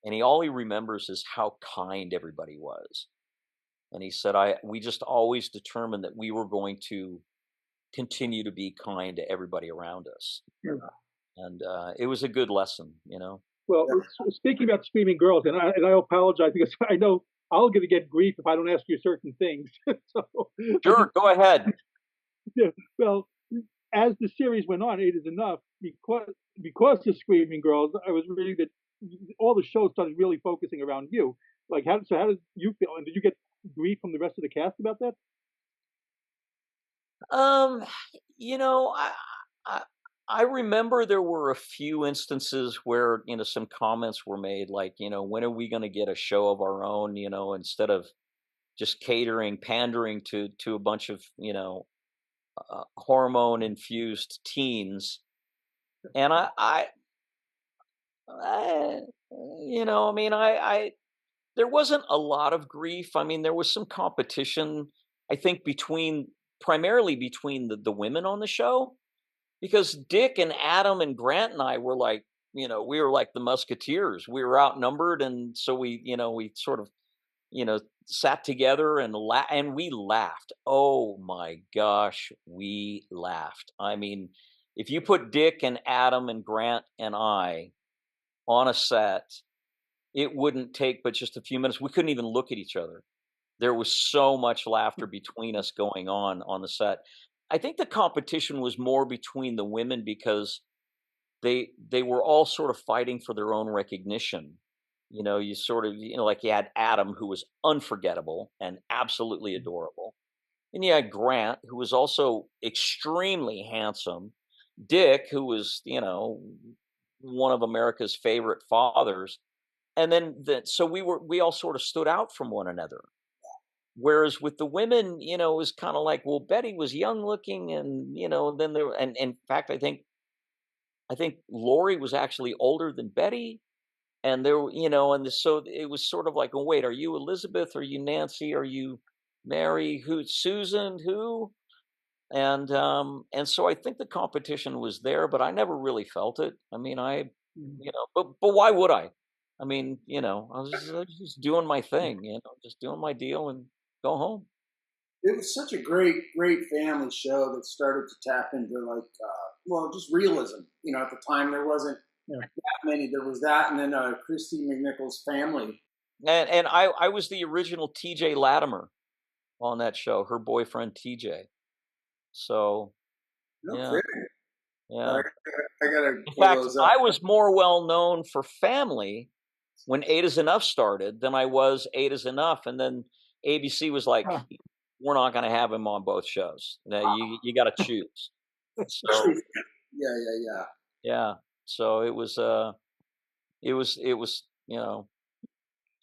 And all he remembers is how kind everybody was. And he said, we just always determined that we were going to continue to be kind to everybody around us. Yeah. And it was a good lesson. Well, speaking about screaming girls, and I apologize because I know I'll gonna get grief if I don't ask you certain things. So, Sure, go ahead. yeah, well, as the series went on, Eight is Enough, because of Screaming Girls, I was reading that all the shows started really focusing around you. Like, how did you feel? And did you get grief from the rest of the cast about that? Um, I, I I remember there were a few instances where some comments were made, like when are we going to get a show of our own? Instead of just pandering to a bunch of hormone infused teens. And I I mean, there wasn't a lot of grief. I mean, there was some competition, I think, primarily between the women on the show, because Dick and Adam and Grant and I were like, we were like the Musketeers. We were outnumbered, and so we sort of, sat together and we laughed. Oh my gosh, we laughed. I mean, if you put Dick and Adam and Grant and I on a set, it wouldn't take but just a few minutes. We couldn't even look at each other. There was so much laughter between us going on the set. I think the competition was more between the women because they were all sort of fighting for their own recognition. You sort of, like you had Adam, who was unforgettable and absolutely adorable. And you had Grant, who was also extremely handsome. Dick, who was, one of America's favorite fathers. And then so we all sort of stood out from one another. Whereas with the women, it was kind of like, well, Betty was young looking, and then there, and in fact, I think Lori was actually older than Betty, and there, so it was sort of like, oh wait, are you Elizabeth? Are you Nancy? Are you Mary? Who? Susan? Who? And so I think the competition was there, but I never really felt it. I mean, but why would I? I mean, I was just doing my thing, just doing my deal and go home. It was such a great family show that started to tap into just realism. At the time there wasn't that many. There was that, and then Christy McNichol's family. And I was the original TJ Latimer on that show, her boyfriend TJ. So, No kidding. Yeah. I gotta. In fact, I was more well known for family when Eight is Enough started than I was Eight is Enough, and then ABC was like, we're not going to have him on both shows. Now you got to choose. So yeah. So it was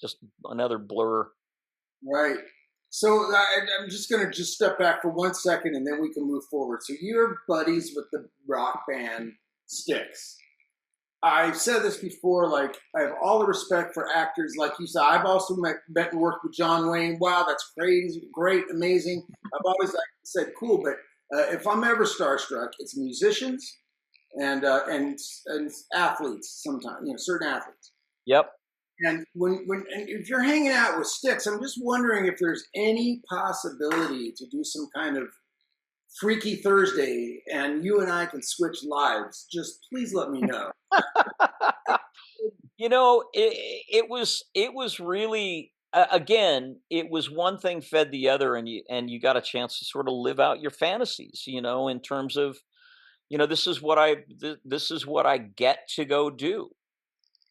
just another blur. Right. So I'm just going to step back for 1 second, and then we can move forward. So you're buddies with the rock band Styx. I've said this before, like, I have all the respect for actors like you said. I've also met and worked with John Wayne. Wow, that's crazy, great, amazing. I've always said cool, but if I'm ever starstruck, it's musicians and athletes sometimes, certain athletes. Yep. And and if you're hanging out with Styx, I'm just wondering if there's any possibility to do some kind of Freaky Thursday, and you and I can switch lives. Just please let me know. It was really again, it was one thing fed the other, and you got a chance to sort of live out your fantasies, in terms of this is what this is what I get to go do.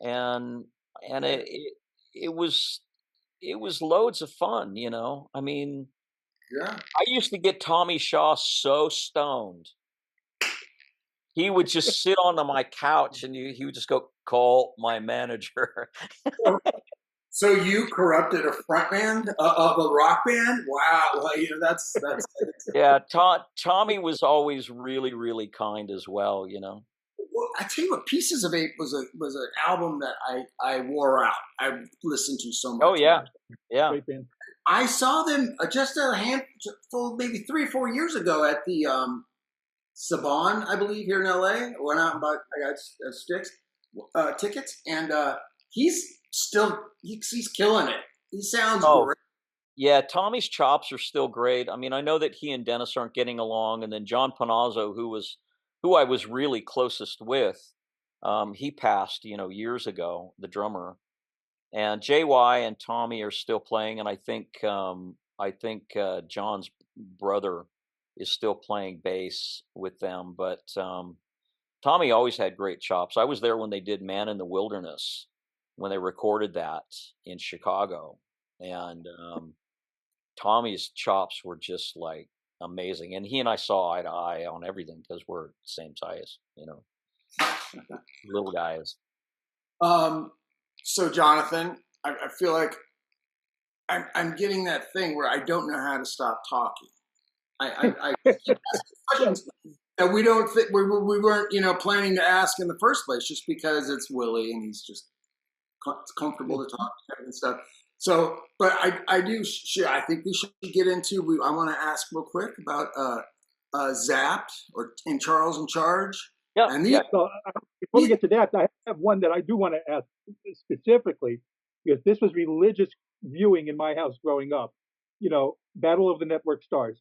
And it was loads of fun. I mean, Yeah. I used to get Tommy Shaw so stoned. He would just sit on my couch and he would just go, "Call my manager." So you corrupted a frontman of a rock band? Wow. Well, that's Yeah, Tommy was always really, really kind as well. Well, I tell you what, Pieces of Eight was an album that I wore out. I listened to so much. Oh yeah, yeah. Great band. I saw them just a handful, maybe 3 or 4 years ago at the Saban, I believe, here in LA. I went out and I got tickets, and he's killing it. He sounds great. Yeah, Tommy's chops are still great. I mean, I know that he and Dennis aren't getting along, and then John Panazzo, who I was really closest with, he passed, years ago, the drummer. And JY and Tommy are still playing, and I think John's brother is still playing bass with them. But Tommy always had great chops. I was there when they did "Man in the Wilderness," when they recorded that in Chicago, and Tommy's chops were just like amazing. And he and I saw eye to eye on everything because we're the same size, little guys. So Jonathan, I feel like I'm getting that thing where I don't know how to stop talking. I questions that we don't think we weren't planning to ask in the first place, just because it's Willie and he's just comfortable to talk and stuff. So, but I think we should get into. I want to ask real quick about Zapped or in Charles in Charge. Yeah. And So before we get to that, I have one that I do want to ask specifically, because this was religious viewing in my house growing up. Battle of the Network Stars.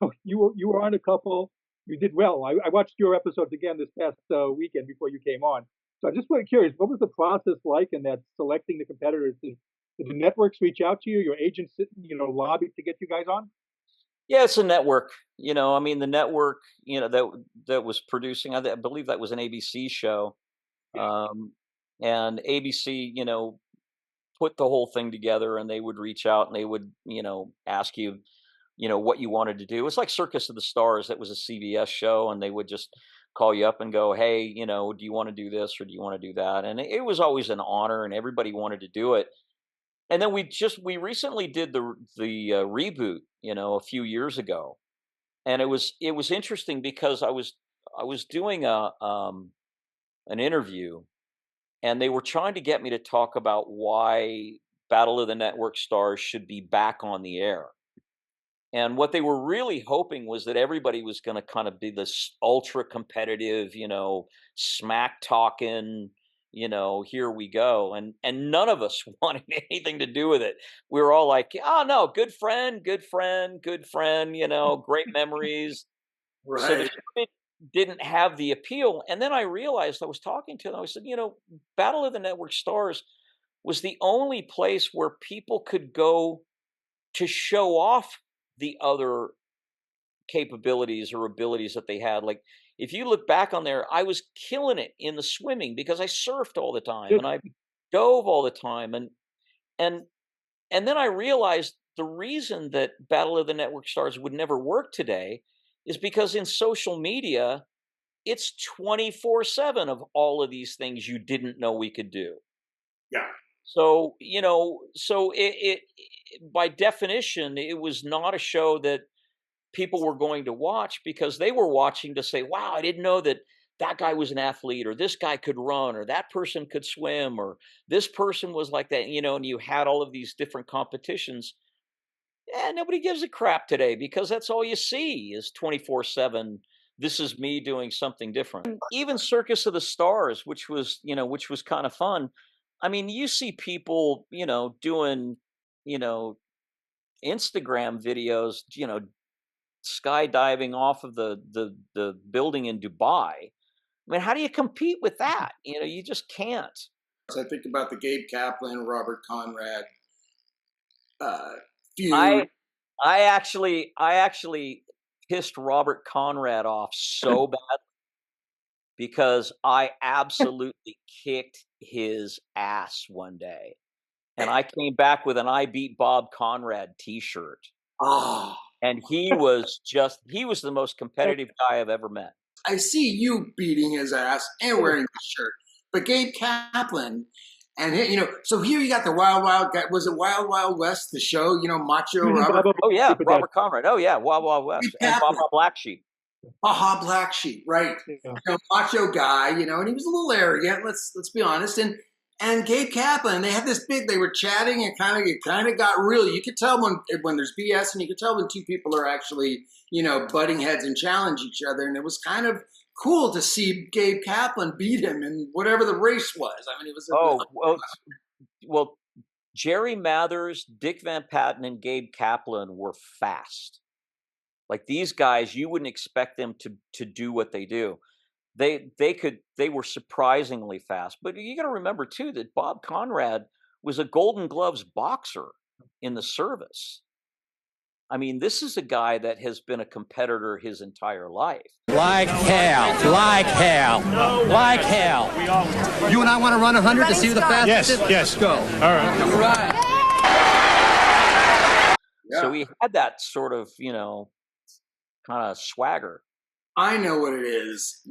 So you were on a couple. You did well. I watched your episodes again this past weekend before you came on. So I'm just really curious, what was the process like in that selecting the competitors? Did the networks reach out to you? Your agents, lobbied to get you guys on? Yeah, it's a network. I mean, the network, that was producing. I believe that was an ABC show, and ABC, put the whole thing together, and they would reach out and they would, ask you, what you wanted to do. It's like Circus of the Stars. That was a CBS show, and they would just call you up and go, "Hey, do you want to do this or do you want to do that?" And it was always an honor, and everybody wanted to do it. And then we recently did the reboot, a few years ago, and it was interesting because I was doing an interview, and they were trying to get me to talk about why Battle of the Network Stars should be back on the air. And what they were really hoping was that everybody was going to kind of be this ultra competitive, smack talking, here we go. And none of us wanted anything to do with it. We were all like, "Oh no, good friend, good friend, good friend, great memories." right. So it didn't have the appeal. And then I realized, I was talking to them, I said, Battle of the Network Stars was the only place where people could go to show off the other capabilities or abilities that they had. Like, if you look back on there, I was killing it in the swimming because I surfed all the time and I dove all the time. And then I realized the reason that Battle of the Network Stars would never work today is because in social media, it's 24/7 of all of these things you didn't know we could do. Yeah. So, so it by definition, it was not a show that people were going to watch because they were watching to say, "Wow, I didn't know that guy was an athlete, or this guy could run, or that person could swim, or this person was like that," and you had all of these different competitions. And nobody gives a crap today because that's all you see is 24/7. This is me doing something different. Even Circus of the Stars, which was kind of fun. I mean, you see people, doing, Instagram videos, skydiving off of the building in Dubai. I mean, how do you compete with that? You just can't. So I think about the Gabe Kaplan, Robert Conrad feud. I actually pissed Robert Conrad off so bad. because I absolutely kicked his ass one day. And I came back with an I Beat Bob Conrad t-shirt. Oh, And he was the most competitive guy I've ever met. I see you beating his ass and wearing the shirt. But Gabe Kaplan, and so here you got the Wild Wild guy. Was it Wild Wild West, the show? Macho Robert. Oh yeah, Robert Conrad. Oh yeah, Wild Wild West. And Baja Black Sheep. Baja Black Sheep, right? Yeah. Macho guy, and he was a little arrogant. Let's be honest. And Gabe Kaplan, they had this big. They were chatting, and it kind of got real. You could tell when there's BS, and you could tell when two people are actually butting heads and challenge each other. And it was kind of cool to see Gabe Kaplan beat him in whatever the race was. I mean, it was. Well, Jerry Mathers, Dick Van Patten, and Gabe Kaplan were fast. Like these guys, you wouldn't expect them to do what they do. They were surprisingly fast. But you got to remember too that Bob Conrad was a Golden Gloves boxer in the service. I mean, this is a guy that has been a competitor his entire life. Like hell. You and I want to run 100 to see who the fastest is? Yes. Go. All right. Yeah. So he had that sort of, kind of swagger. I know what it is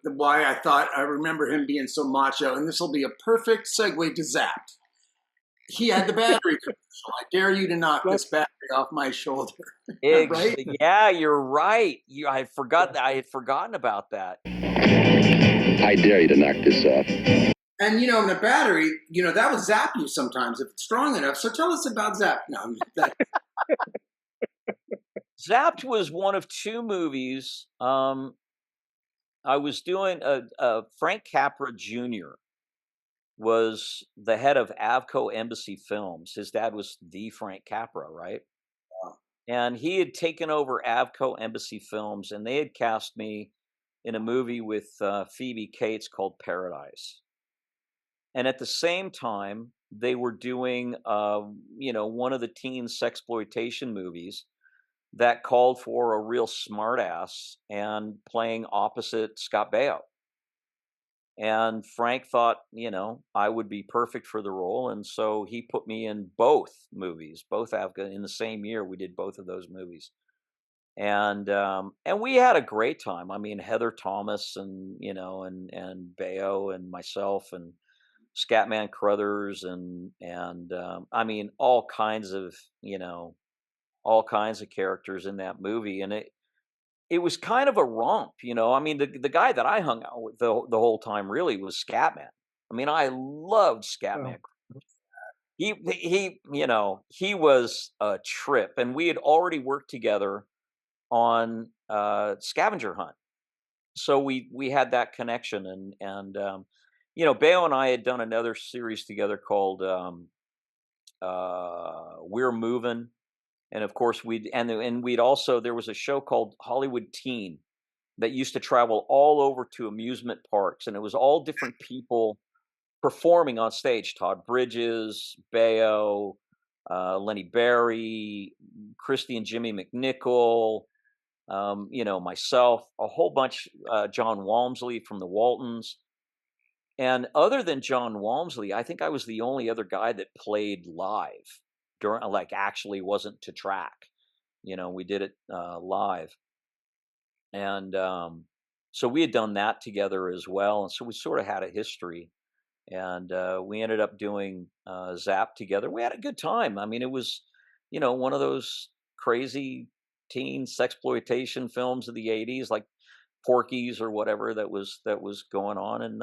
why I thought I remember him being so macho, and this will be a perfect segue to Zapped. He had the battery commercial. I dare you to knock this battery off my shoulder. Right? Yeah, you're right. I had forgotten about that. I dare you to knock this off. And in the battery, that will zap you sometimes if it's strong enough. So tell us about Zapped. No, Zapped was one of two movies. I was doing Frank Capra Jr. was the head of Avco Embassy Films. His dad was the Frank Capra, right? Wow. And he had taken over Avco Embassy Films, and they had cast me in a movie with Phoebe Cates called Paradise. And at the same time, they were doing, one of the teen sexploitation movies that called for a real smartass and playing opposite Scott Baio. And Frank thought, I would be perfect for the role. And so he put me in both movies, both Avco in the same year. We did both of those movies. And we had a great time. I mean, Heather Thomas and Baio and myself and Scatman Crothers and I mean, all kinds of characters in that movie. And it was kind of a romp, I mean, the guy that I hung out with the whole time really was Scatman. I mean, I loved Scatman. Oh. He was a trip, and we had already worked together on Scavenger Hunt. So we had that connection, and Baio and I had done another series together called We're Moving. And of course we'd also, there was a show called Hollywood Teen that used to travel all over to amusement parks, and it was all different people performing on stage. Todd Bridges, Baio, Lenny Berry, Christy and Jimmy McNichol, myself, a whole bunch, John Walmsley from the Waltons. And other than John Walmsley, I think I was the only other guy that played live. Actually wasn't to track, we did it live, and so we had done that together as well, and so we sort of had a history, and we ended up doing Zapped together. We had a good time. I mean, it was one of those crazy teen sexploitation films of the 80s, like Porky's or whatever that was going on, and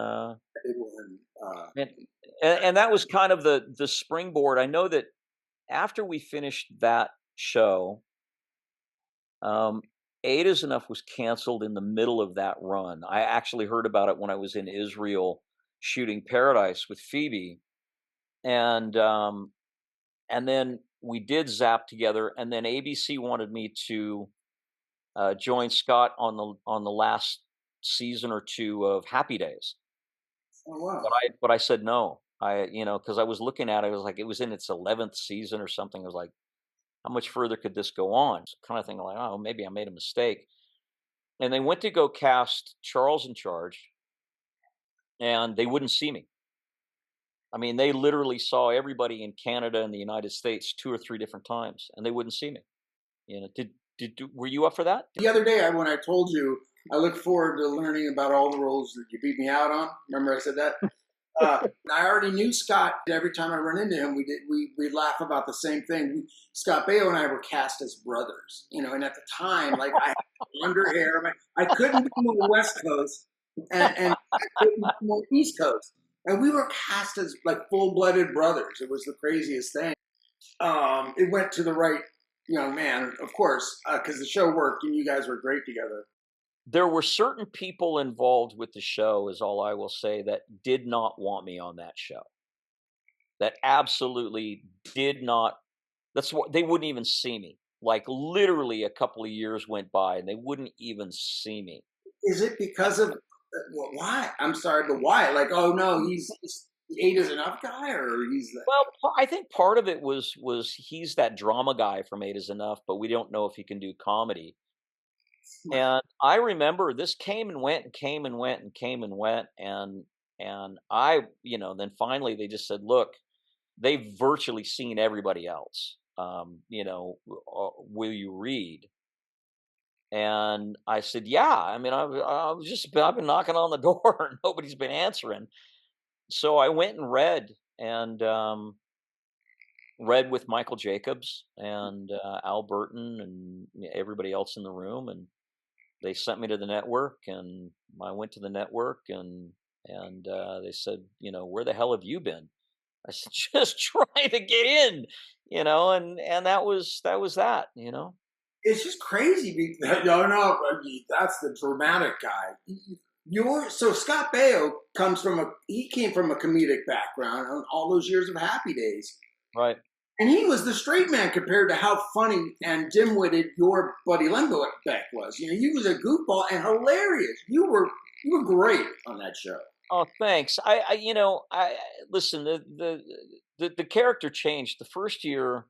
that was kind of the springboard. I know that after we finished that show, Eight Is Enough was canceled in the middle of that run. I actually heard about it when I was in Israel shooting Paradise with Phoebe, and then we did Zapped together, and then ABC wanted me to join Scott on the last season or two of Happy Days. Oh wow! But I said no. Because I was looking at it, I was like, it was in its 11th season or something. I was like, how much further could this go on? So kind of thinking like, oh, maybe I made a mistake. And they went to go cast Charles in Charge, and they wouldn't see me. I mean, they literally saw everybody in Canada and the United States 2 or 3 different times, and they wouldn't see me. Were you up for that? The other day, when I told you, I look forward to learning about all the roles that you beat me out on. Remember I said that? I already knew Scott. Every time I run into him, we laugh about the same thing. Scott Baio and I were cast as brothers, and at the time, like I had blonder hair. I couldn't be more West Coast, and I couldn't be more East Coast. And we were cast as like full-blooded brothers. It was the craziest thing. It went to the right young man, of course, because the show worked and you guys were great together. There were certain people involved with the show, is all I will say, that did not want me on that show. That absolutely did not. That's what they wouldn't even see me. Like literally, a couple of years went by and they wouldn't even see me. Is it because of why? I'm sorry, but why? Like, oh no, he's 8 is enough guy, or he's the... Well, I think part of it was he's that drama guy from 8 is enough, but we don't know if he can do comedy. And I remember this came and went and came and went and came and went, and I, then finally they just said, look, they've virtually seen everybody else. Will you read? And I said, yeah. I mean, I've been knocking on the door and nobody's been answering. So I went and read, and read with Michael Jacobs and Al Burton and everybody else in the room, and they sent me to the network, and I went to the network, and they said, where the hell have you been? I said, just trying to get in, and that was that. It's just crazy. No, that's the dramatic guy. So Scott Baio came from a comedic background on all those years of Happy Days. Right. And he was the straight man compared to how funny and dim-witted your buddy Lembeck was. He was a goofball and hilarious. You were great on that show. Oh, thanks. I listen, the character changed. The first year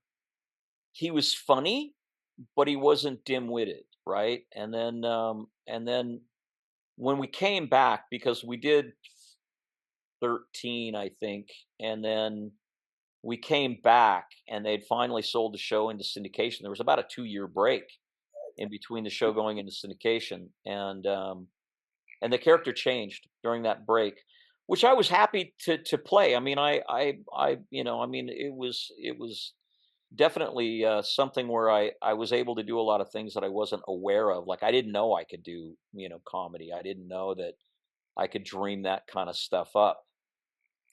he was funny, but he wasn't dim-witted, right? And then when we came back, because we did 13, I think, and then we came back and they'd finally sold the show into syndication. There was about a 2-year break in between the show going into syndication, and the character changed during that break, which I was happy to play. I mean, it was definitely something where I was able to do a lot of things that I wasn't aware of. Like I didn't know I could do comedy. I didn't know that I could dream that kind of stuff up,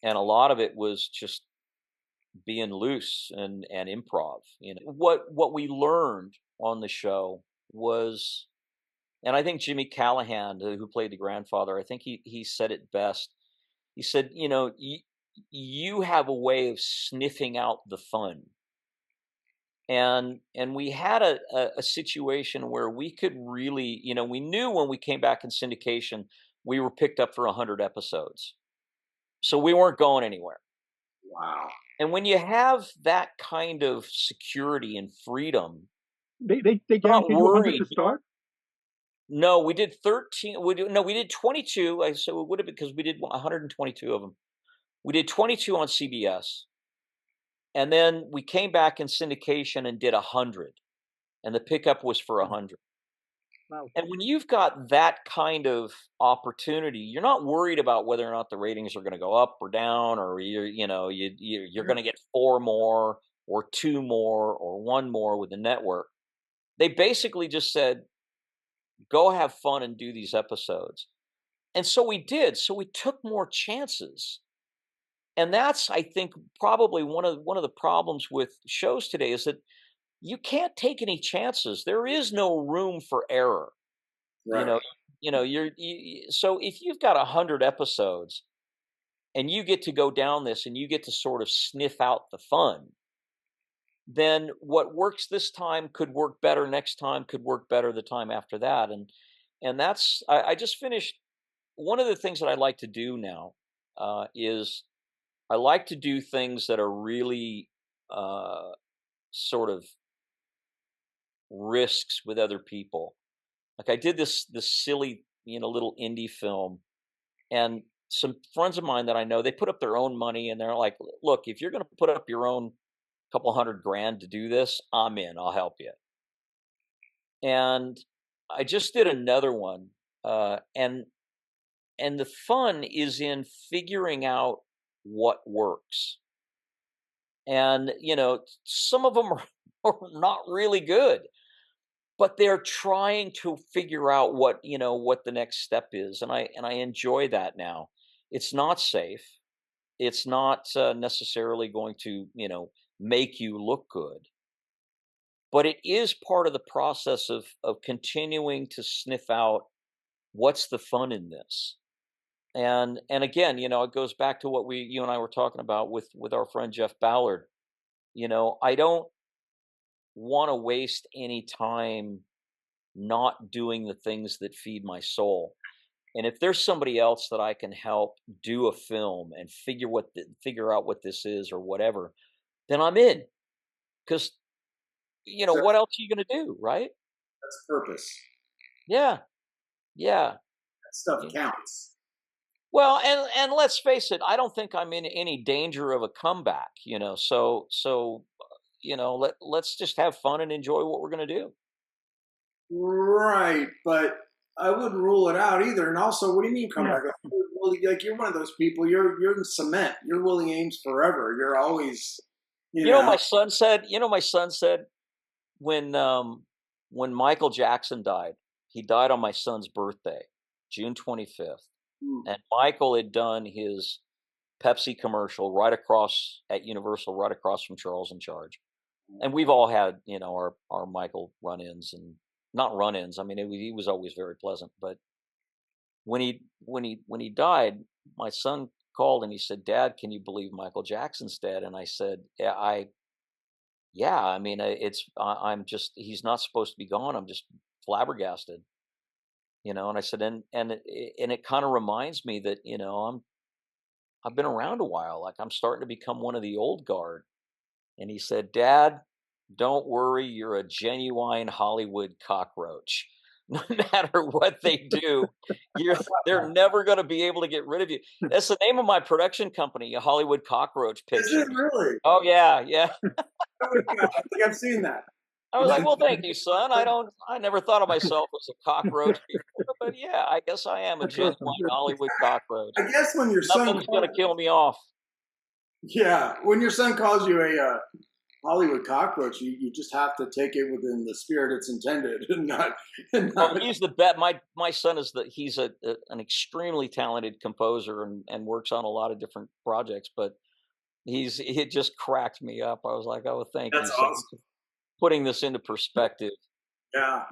and a lot of it was just being loose and improv. What we learned on the show was, and I think Jimmy Callahan, who played the grandfather, I think he said it best. He said, you have a way of sniffing out the fun. And we had a situation where we could really, we knew when we came back in syndication, we were picked up for 100 episodes. So we weren't going anywhere. Wow. And when you have that kind of security and freedom, they guaranteed you 100 to start? No, we did 13. We did 22. So it would have been, because we did 122 of them. We did 22 on CBS. And then we came back in syndication and did 100. And the pickup was for 100. Wow. And when you've got that kind of opportunity, you're not worried about whether or not the ratings are going to go up or down, or you're going to get 4 more or 2 more or 1 more with the network. They basically just said, go have fun and do these episodes. And so we did. So we took more chances. And that's, I think, probably one of the problems with shows today, is that you can't take any chances. There is no room for error. Right. So if you've got 100 episodes and you get to go down this and you get to sort of sniff out the fun, then what works this time could work better next time, could work better the time after that. And that's, I just finished, one of the things that I like to do now is I like to do things that are really sort of risks with other people. Like I did this silly, little indie film, and some friends of mine that I know, they put up their own money and they're like, look, if you're going to put up your own couple $100,000 to do this, I'm in, I'll help you. And I just did another one. And the fun is in figuring out what works. And, some of them are not really good, but they're trying to figure out what the next step is. And I enjoy that now. It's not safe. It's not necessarily going to, make you look good, but it is part of the process of continuing to sniff out what's the fun in this. And again, it goes back to what you and I were talking about with our friend Jeff Ballard. I don't want to waste any time not doing the things that feed my soul. And if there's somebody else that I can help do a film and figure out what this is or whatever, then I'm in. Because So what else are you going to do, right? that's purpose. Yeah, yeah. That stuff counts. Well, and let's face it, I don't think I'm in any danger of a comeback. So let's just have fun and enjoy what we're going to do. Right, but I wouldn't rule it out either. And also, what do you mean come back? Like you're one of those people. You're in cement. You're Willie Aames forever. You're always, My son said. My son said when Michael Jackson died, he died on my son's birthday, June 25th, and Michael had done his Pepsi commercial right across at Universal, right across from Charles in Charge, and we've all had our Michael run-ins and. Not run-ins. I mean, he was always very pleasant. But when he died, my son called and he said, "Dad, can you believe Michael Jackson's dead?" And I said, "Yeah. I mean, I'm just he's not supposed to be gone. I'm just flabbergasted." And I said, and it kind of reminds me that I've been around a while. Like I'm starting to become one of the old guard. And he said, "Dad, don't worry, you're a genuine Hollywood cockroach. No matter what they do, they're never going to be able to get rid of you." That's the name of my production company, a Hollywood Cockroach Pictures. Is it really? Oh yeah, yeah. I think I've seen that. I was like, "Well, thank you, son. I never thought of myself as a cockroach before, but yeah, I guess I am a genuine Hollywood cockroach. I guess when your son Nothing's going to kill me off." Yeah, when your son calls you a Hollywood cockroach, you just have to take it within the spirit it's intended, and not. Well, he's the bet. My son is he's an extremely talented composer and works on a lot of different projects. But it just cracked me up. I was like, "Oh, thank That's you, son, awesome. for putting this into perspective." Yeah.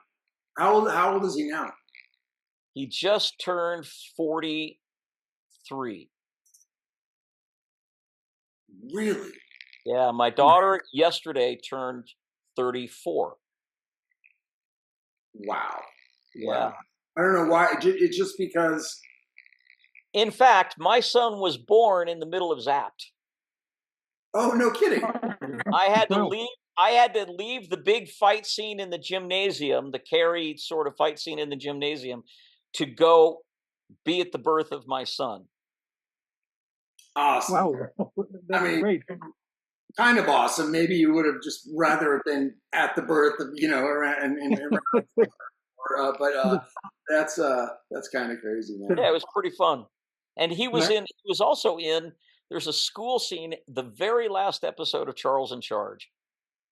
How old is he now? He just turned 43. Really? Yeah, my daughter yesterday turned 34. Wow. Yeah. I don't know why. It's just because. In fact, my son was born in the middle of Zapped. Oh, no kidding. I had to leave. I had to leave the big fight scene in the gymnasium, the Carrie sort of fight scene in the gymnasium, to go be at the birth of my son. Awesome. Wow, that's great. Kind of awesome. Maybe you would have just rather been at the birth of, around. But that's kind of crazy, man. Yeah, it was pretty fun. And he was also in. There's a school scene, the very last episode of Charles in Charge.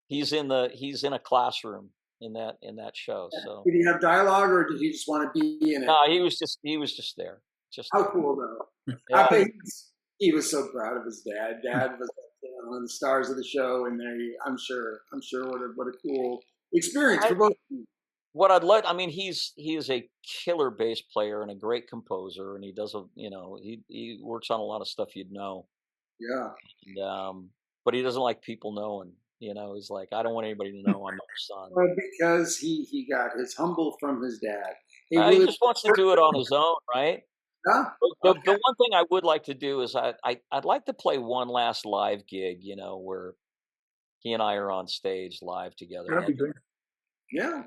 He's in a classroom in that show. So did he have dialogue, or did he just want to be in it? No, he was just there. How cool though! Yeah. I think he was so proud of his dad. Dad was one of the stars of the show, and I'm sure what a cool experience for both of you. What I'd like, I mean, he is a killer bass player and a great composer, and he does he works on a lot of stuff you'd know. Yeah. And, but he doesn't like people knowing. He's like, "I don't want anybody to know I'm your son." Well, because he got his humble from his dad. He just wants to do it on his own, right? Yeah. The one thing I would like to do is I'd like to play one last live gig, where he and I are on stage live together. That'd be great. Yeah,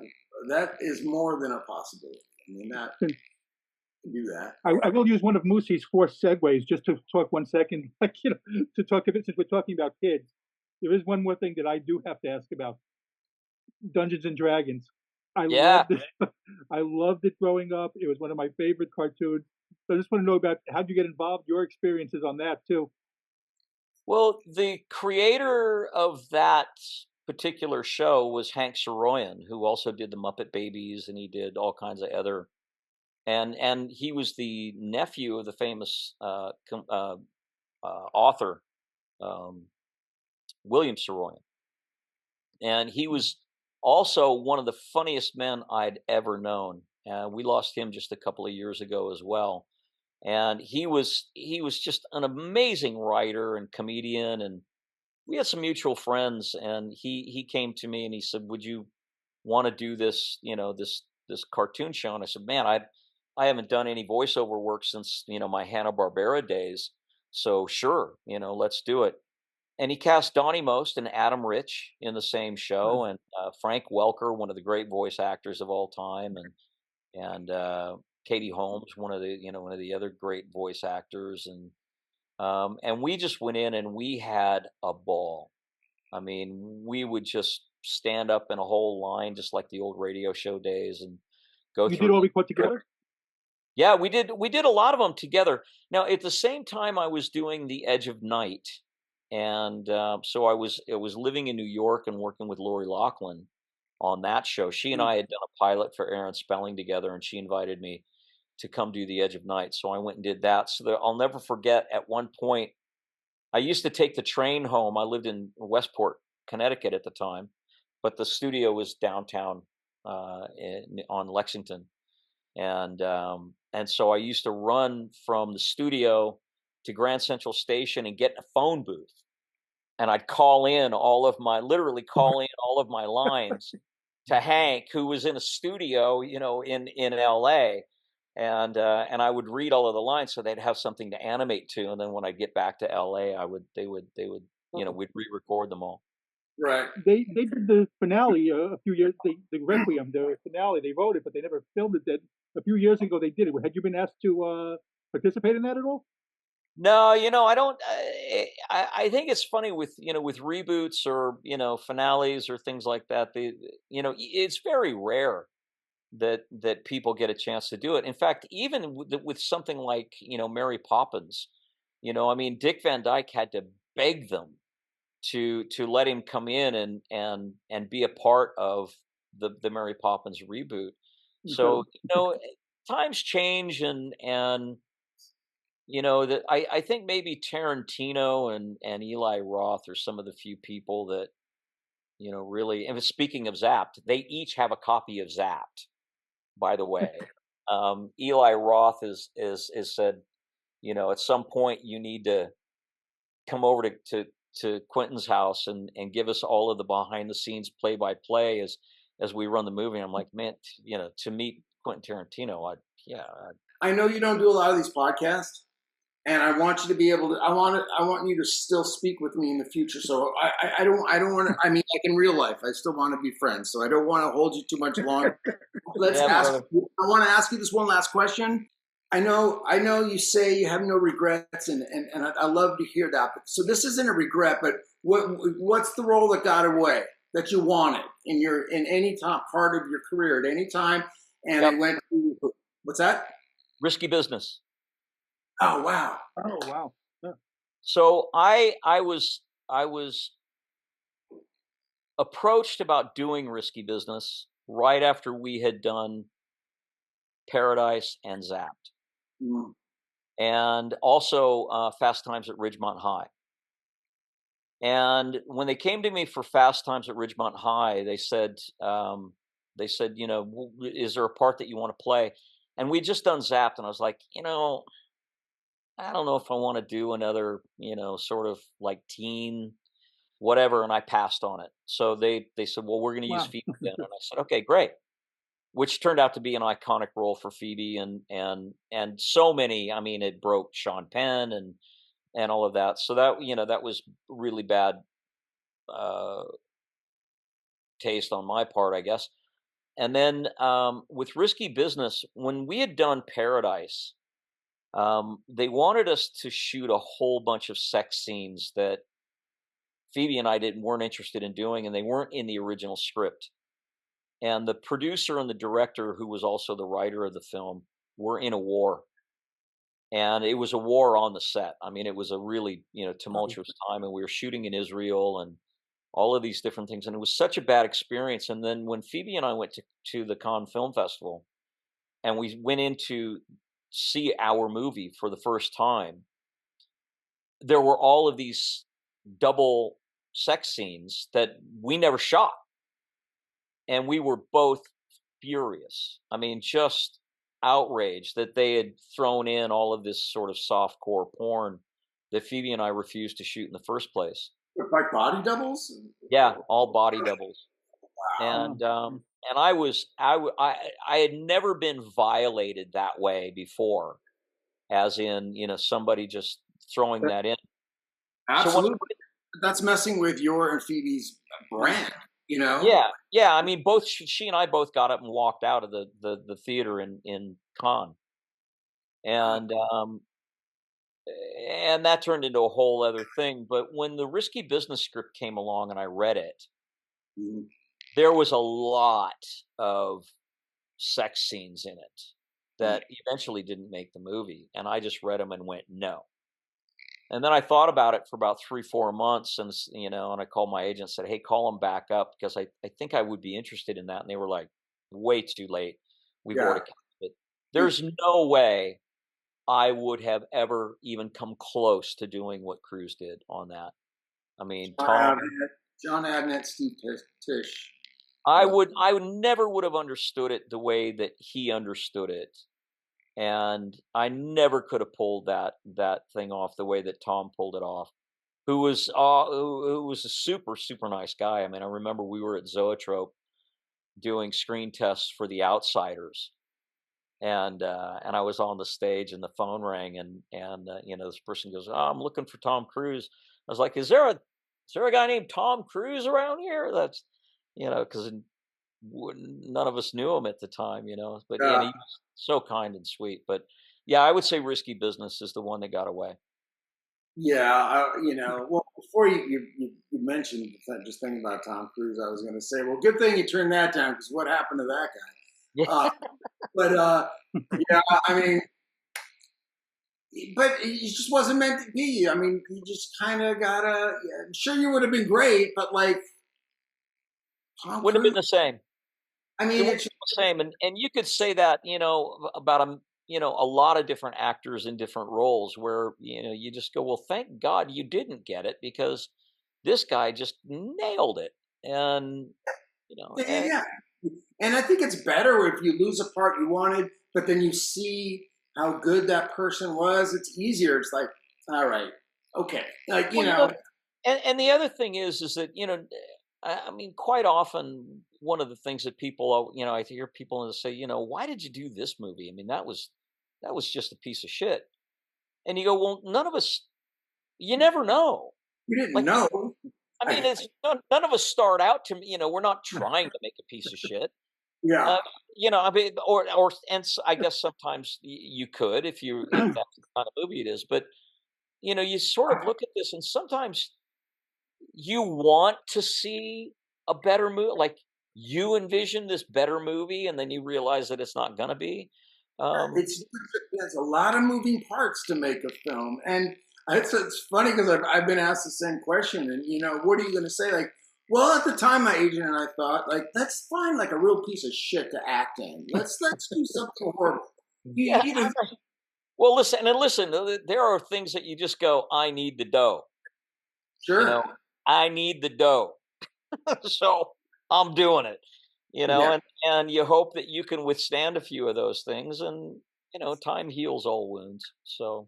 that is more than a possibility. I mean, do that. I will use one of Moosie's 4 segues just to talk 1 second, to talk a bit since we're talking about kids. There is one more thing that I do have to ask about. Dungeons and Dragons. I Yeah. loved it. I loved it growing up. It was one of my favorite cartoons. So I just want to know about how'd you get involved, your experiences on that too. Well, the creator of that particular show was Hank Soroyan, who also did the Muppet Babies, and he did all kinds of other. And he was the nephew of the famous author William Soroyan, and he was also one of the funniest men I'd ever known. We lost him just a couple of years ago as well. And he was just an amazing writer and comedian, and we had some mutual friends. And he came to me and he said, "Would you want to do this? This cartoon show?" And I said, "Man, I haven't done any voiceover work since my Hanna-Barbera days. So sure, let's do it." And he cast Donnie Most and Adam Rich in the same show, and Frank Welker, one of the great voice actors of all time, and Katie Holmes, one of the other great voice actors, and we just went in and we had a ball. I mean, we would just stand up in a whole line, just like the old radio show days, and go You through. did all record together? Yeah, we did a lot of them together. Now, at the same time, I was doing The Edge of Night, and so I was living in New York and working with Lori Loughlin on that show. She and I had done a pilot for Aaron Spelling together, and she invited me to come do The Edge of Night. So I went and did that. So I'll never forget, at one point, I used to take the train home. I lived in Westport, Connecticut at the time, but the studio was downtown on Lexington. And so I used to run from the studio to Grand Central Station and get in a phone booth, and I'd literally call in all of my lines to Hank, who was in a studio, in LA, and I would read all of the lines so they'd have something to animate to, and then when I get back to LA, they would we'd re-record them all. Right. They did the finale a few years. The Requiem, the finale. They wrote it, but they never filmed it. That a few years ago they did it. Had you been asked to participate in that at all? No, I don't. I think it's funny with with reboots or finales or things like that. It's very rare that people get a chance to do it. In fact, even with something like Mary Poppins, I mean, Dick Van Dyke had to beg them to let him come in and be a part of the Mary Poppins reboot. So times change, and that I think maybe Tarantino and Eli Roth are some of the few people that really. And speaking of Zapped, they each have a copy of Zapped, by the way. Eli Roth is said, at some point you need to come over to Quentin's house and give us all of the behind the scenes play by play as we run the movie. And I'm like, man, to meet Quentin Tarantino, I know you don't do a lot of these podcasts, and I want you to be able to. I want you to still speak with me in the future. So I don't want to. I mean, like in real life, I still want to be friends. So I don't want to hold you too much longer. I want to ask you this one last question. I know you say you have no regrets, and I love to hear that. So this isn't a regret, but what's the role that got away that you wanted in any top part of your career at any time, and it went to, what's that? Risky Business. Oh wow! Oh wow! Yeah. So I was approached about doing Risky Business right after we had done Paradise and Zapped, and also Fast Times at Ridgemont High. And when they came to me for Fast Times at Ridgemont High, they said, is there a part that you want to play? And we'd just done Zapped, and I was like, I don't know if I want to do another, sort of like teen, whatever, and I passed on it. So they said, well, we're going to use Phoebe then, and I said, okay, great. Which turned out to be an iconic role for Phoebe, and so many. I mean, it broke Sean Penn and all of that. So that was really bad taste on my part, I guess. And then with Risky Business, when we had done Paradise, they wanted us to shoot a whole bunch of sex scenes that Phoebe and I weren't interested in doing, and they weren't in the original script. And the producer and the director, who was also the writer of the film, were in a war. And it was a war on the set. I mean, it was a really, tumultuous time, and we were shooting in Israel and all of these different things. And it was such a bad experience. And then when Phoebe and I went to the Cannes Film Festival, and we went in to see our movie for the first time, there were all of these double sex scenes that we never shot. And we were both furious. I mean, just outraged that they had thrown in all of this sort of softcore porn that Phoebe and I refused to shoot in the first place. Like body doubles? Yeah, all body doubles. Wow. And I had never been violated that way before, as in, somebody just throwing that in. Absolutely. So that's messing with your and Phoebe's brand, Yeah. I mean, both she and I both got up and walked out of the theater in Cannes, and that turned into a whole other thing. But when the Risky Business script came along and I read it, there was a lot of sex scenes in it that eventually didn't make the movie, and I just read them and went no. And then I thought about it for about 3-4 months, and and I called my agent and said, "Hey, call them back up, because I think I would be interested in that." And they were like, "Way too late. We've already cast it." There's no way I would have ever even come close to doing what Cruise did on that. I mean, John Adnett, Steve Tisch. I never would have understood it the way that he understood it. And I never could have pulled that thing off the way that Tom pulled it off, who was a super, super nice guy. I mean, I remember we were at Zoetrope doing screen tests for The Outsiders, and I was on the stage, and the phone rang, and this person goes, "Oh, I'm looking for Tom Cruise." I was like, "Is there a guy named Tom Cruise around here?" That's because none of us knew him at the time, but he was so kind and sweet. But yeah, I would say Risky Business is the one that got away. Yeah, well, before you mentioned just thinking about Tom Cruise, I was going to say, well, good thing you turned that down, because what happened to that guy? But yeah, I mean, but it just wasn't meant to be. I mean, you just kind of gotta. I'm sure you would have been great, but like, Tom Wouldn't Cruise, have been the same. I mean, it's the same, and you could say that about a lot of different actors in different roles, where you just go, well, thank God you didn't get it, because this guy just nailed it, and yeah. And I think it's better if you lose a part you wanted, but then you see how good that person was. It's easier. It's like, all right, okay, like And the other thing is that I mean, quite often one of the things that people, I hear people say, why did you do this movie? I mean, that was just a piece of shit. And you go, well, none of us, you never know. You didn't know. I mean, it's none of us start out to, we're not trying to make a piece of shit. Yeah. I mean, and I guess sometimes you could, if that's the kind of movie it is, but you sort of look at this, and sometimes you want to see a better movie, like you envision this better movie, and then you realize that it's not going to be. There's a lot of moving parts to make a film, and it's funny because I've been asked the same question, and what are you going to say? Like, well, at the time, my agent and I thought, like, let's find like a real piece of shit to act in. Let's do something horrible. Well, listen. There are things that you just go, I need the dough. Sure. I need the dough. So I'm doing it, and you hope that you can withstand a few of those things, and, time heals all wounds. So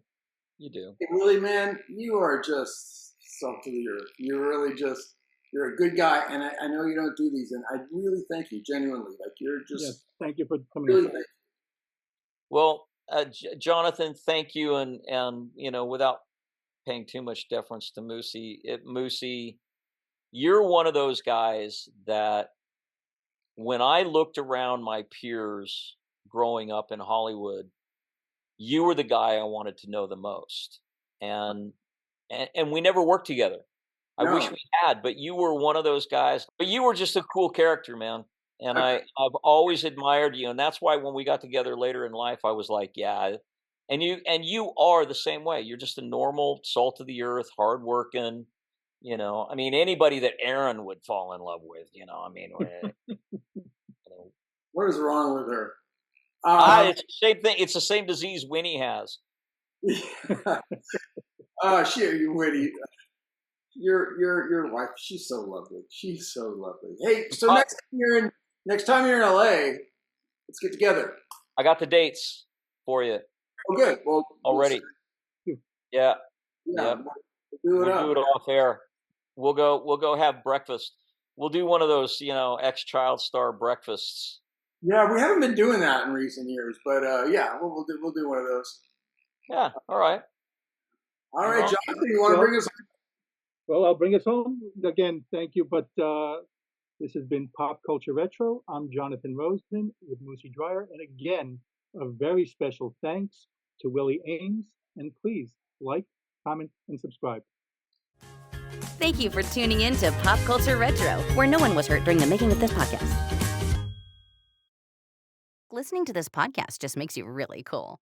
you do. Hey, Willie, man, you are just salt to the earth. You're a good guy. And I know you don't do these, and I really thank you, genuinely. Like, you're just. Yes, thank you for coming. Really thank you. Well, Jonathan, thank you. And, without paying too much deference to Moosie, you're one of those guys that when I looked around my peers growing up in Hollywood, you were the guy I wanted to know the most. And and we never worked together. I wish No, we had, but you were one of those guys. But you were just a cool character, man. And I've always admired you, and that's why when we got together later in life, I was like, yeah. And you are the same way. You're just a normal, salt of the earth, hardworking. I mean, anybody that Aaron would fall in love with. I mean, what is wrong with her? it's the same thing. It's the same disease Winnie has. Oh, shit, you witty. Your wife, she's so lovely. She's so lovely. Hey, so next time you're in LA, let's get together. I got the dates for you Oh, good. Well, already. Yeah. yeah, Yep. we'll do it We'll do it off air. We'll go have breakfast. We'll do one of those, ex-child star breakfasts. Yeah, we haven't been doing that in recent years, but yeah, we'll do one of those. Yeah. All right. All right, Jonathan, you want to bring us? Well, I'll bring us home. Again, thank you. But this has been Pop Culture Retro. I'm Jonathan Rosen with Moosie Drier. And again, a very special thanks to Willie Aames. And please like, comment, and subscribe. Thank you for tuning in to Pop Culture Retro, where no one was hurt during the making of this podcast. Listening to this podcast just makes you really cool.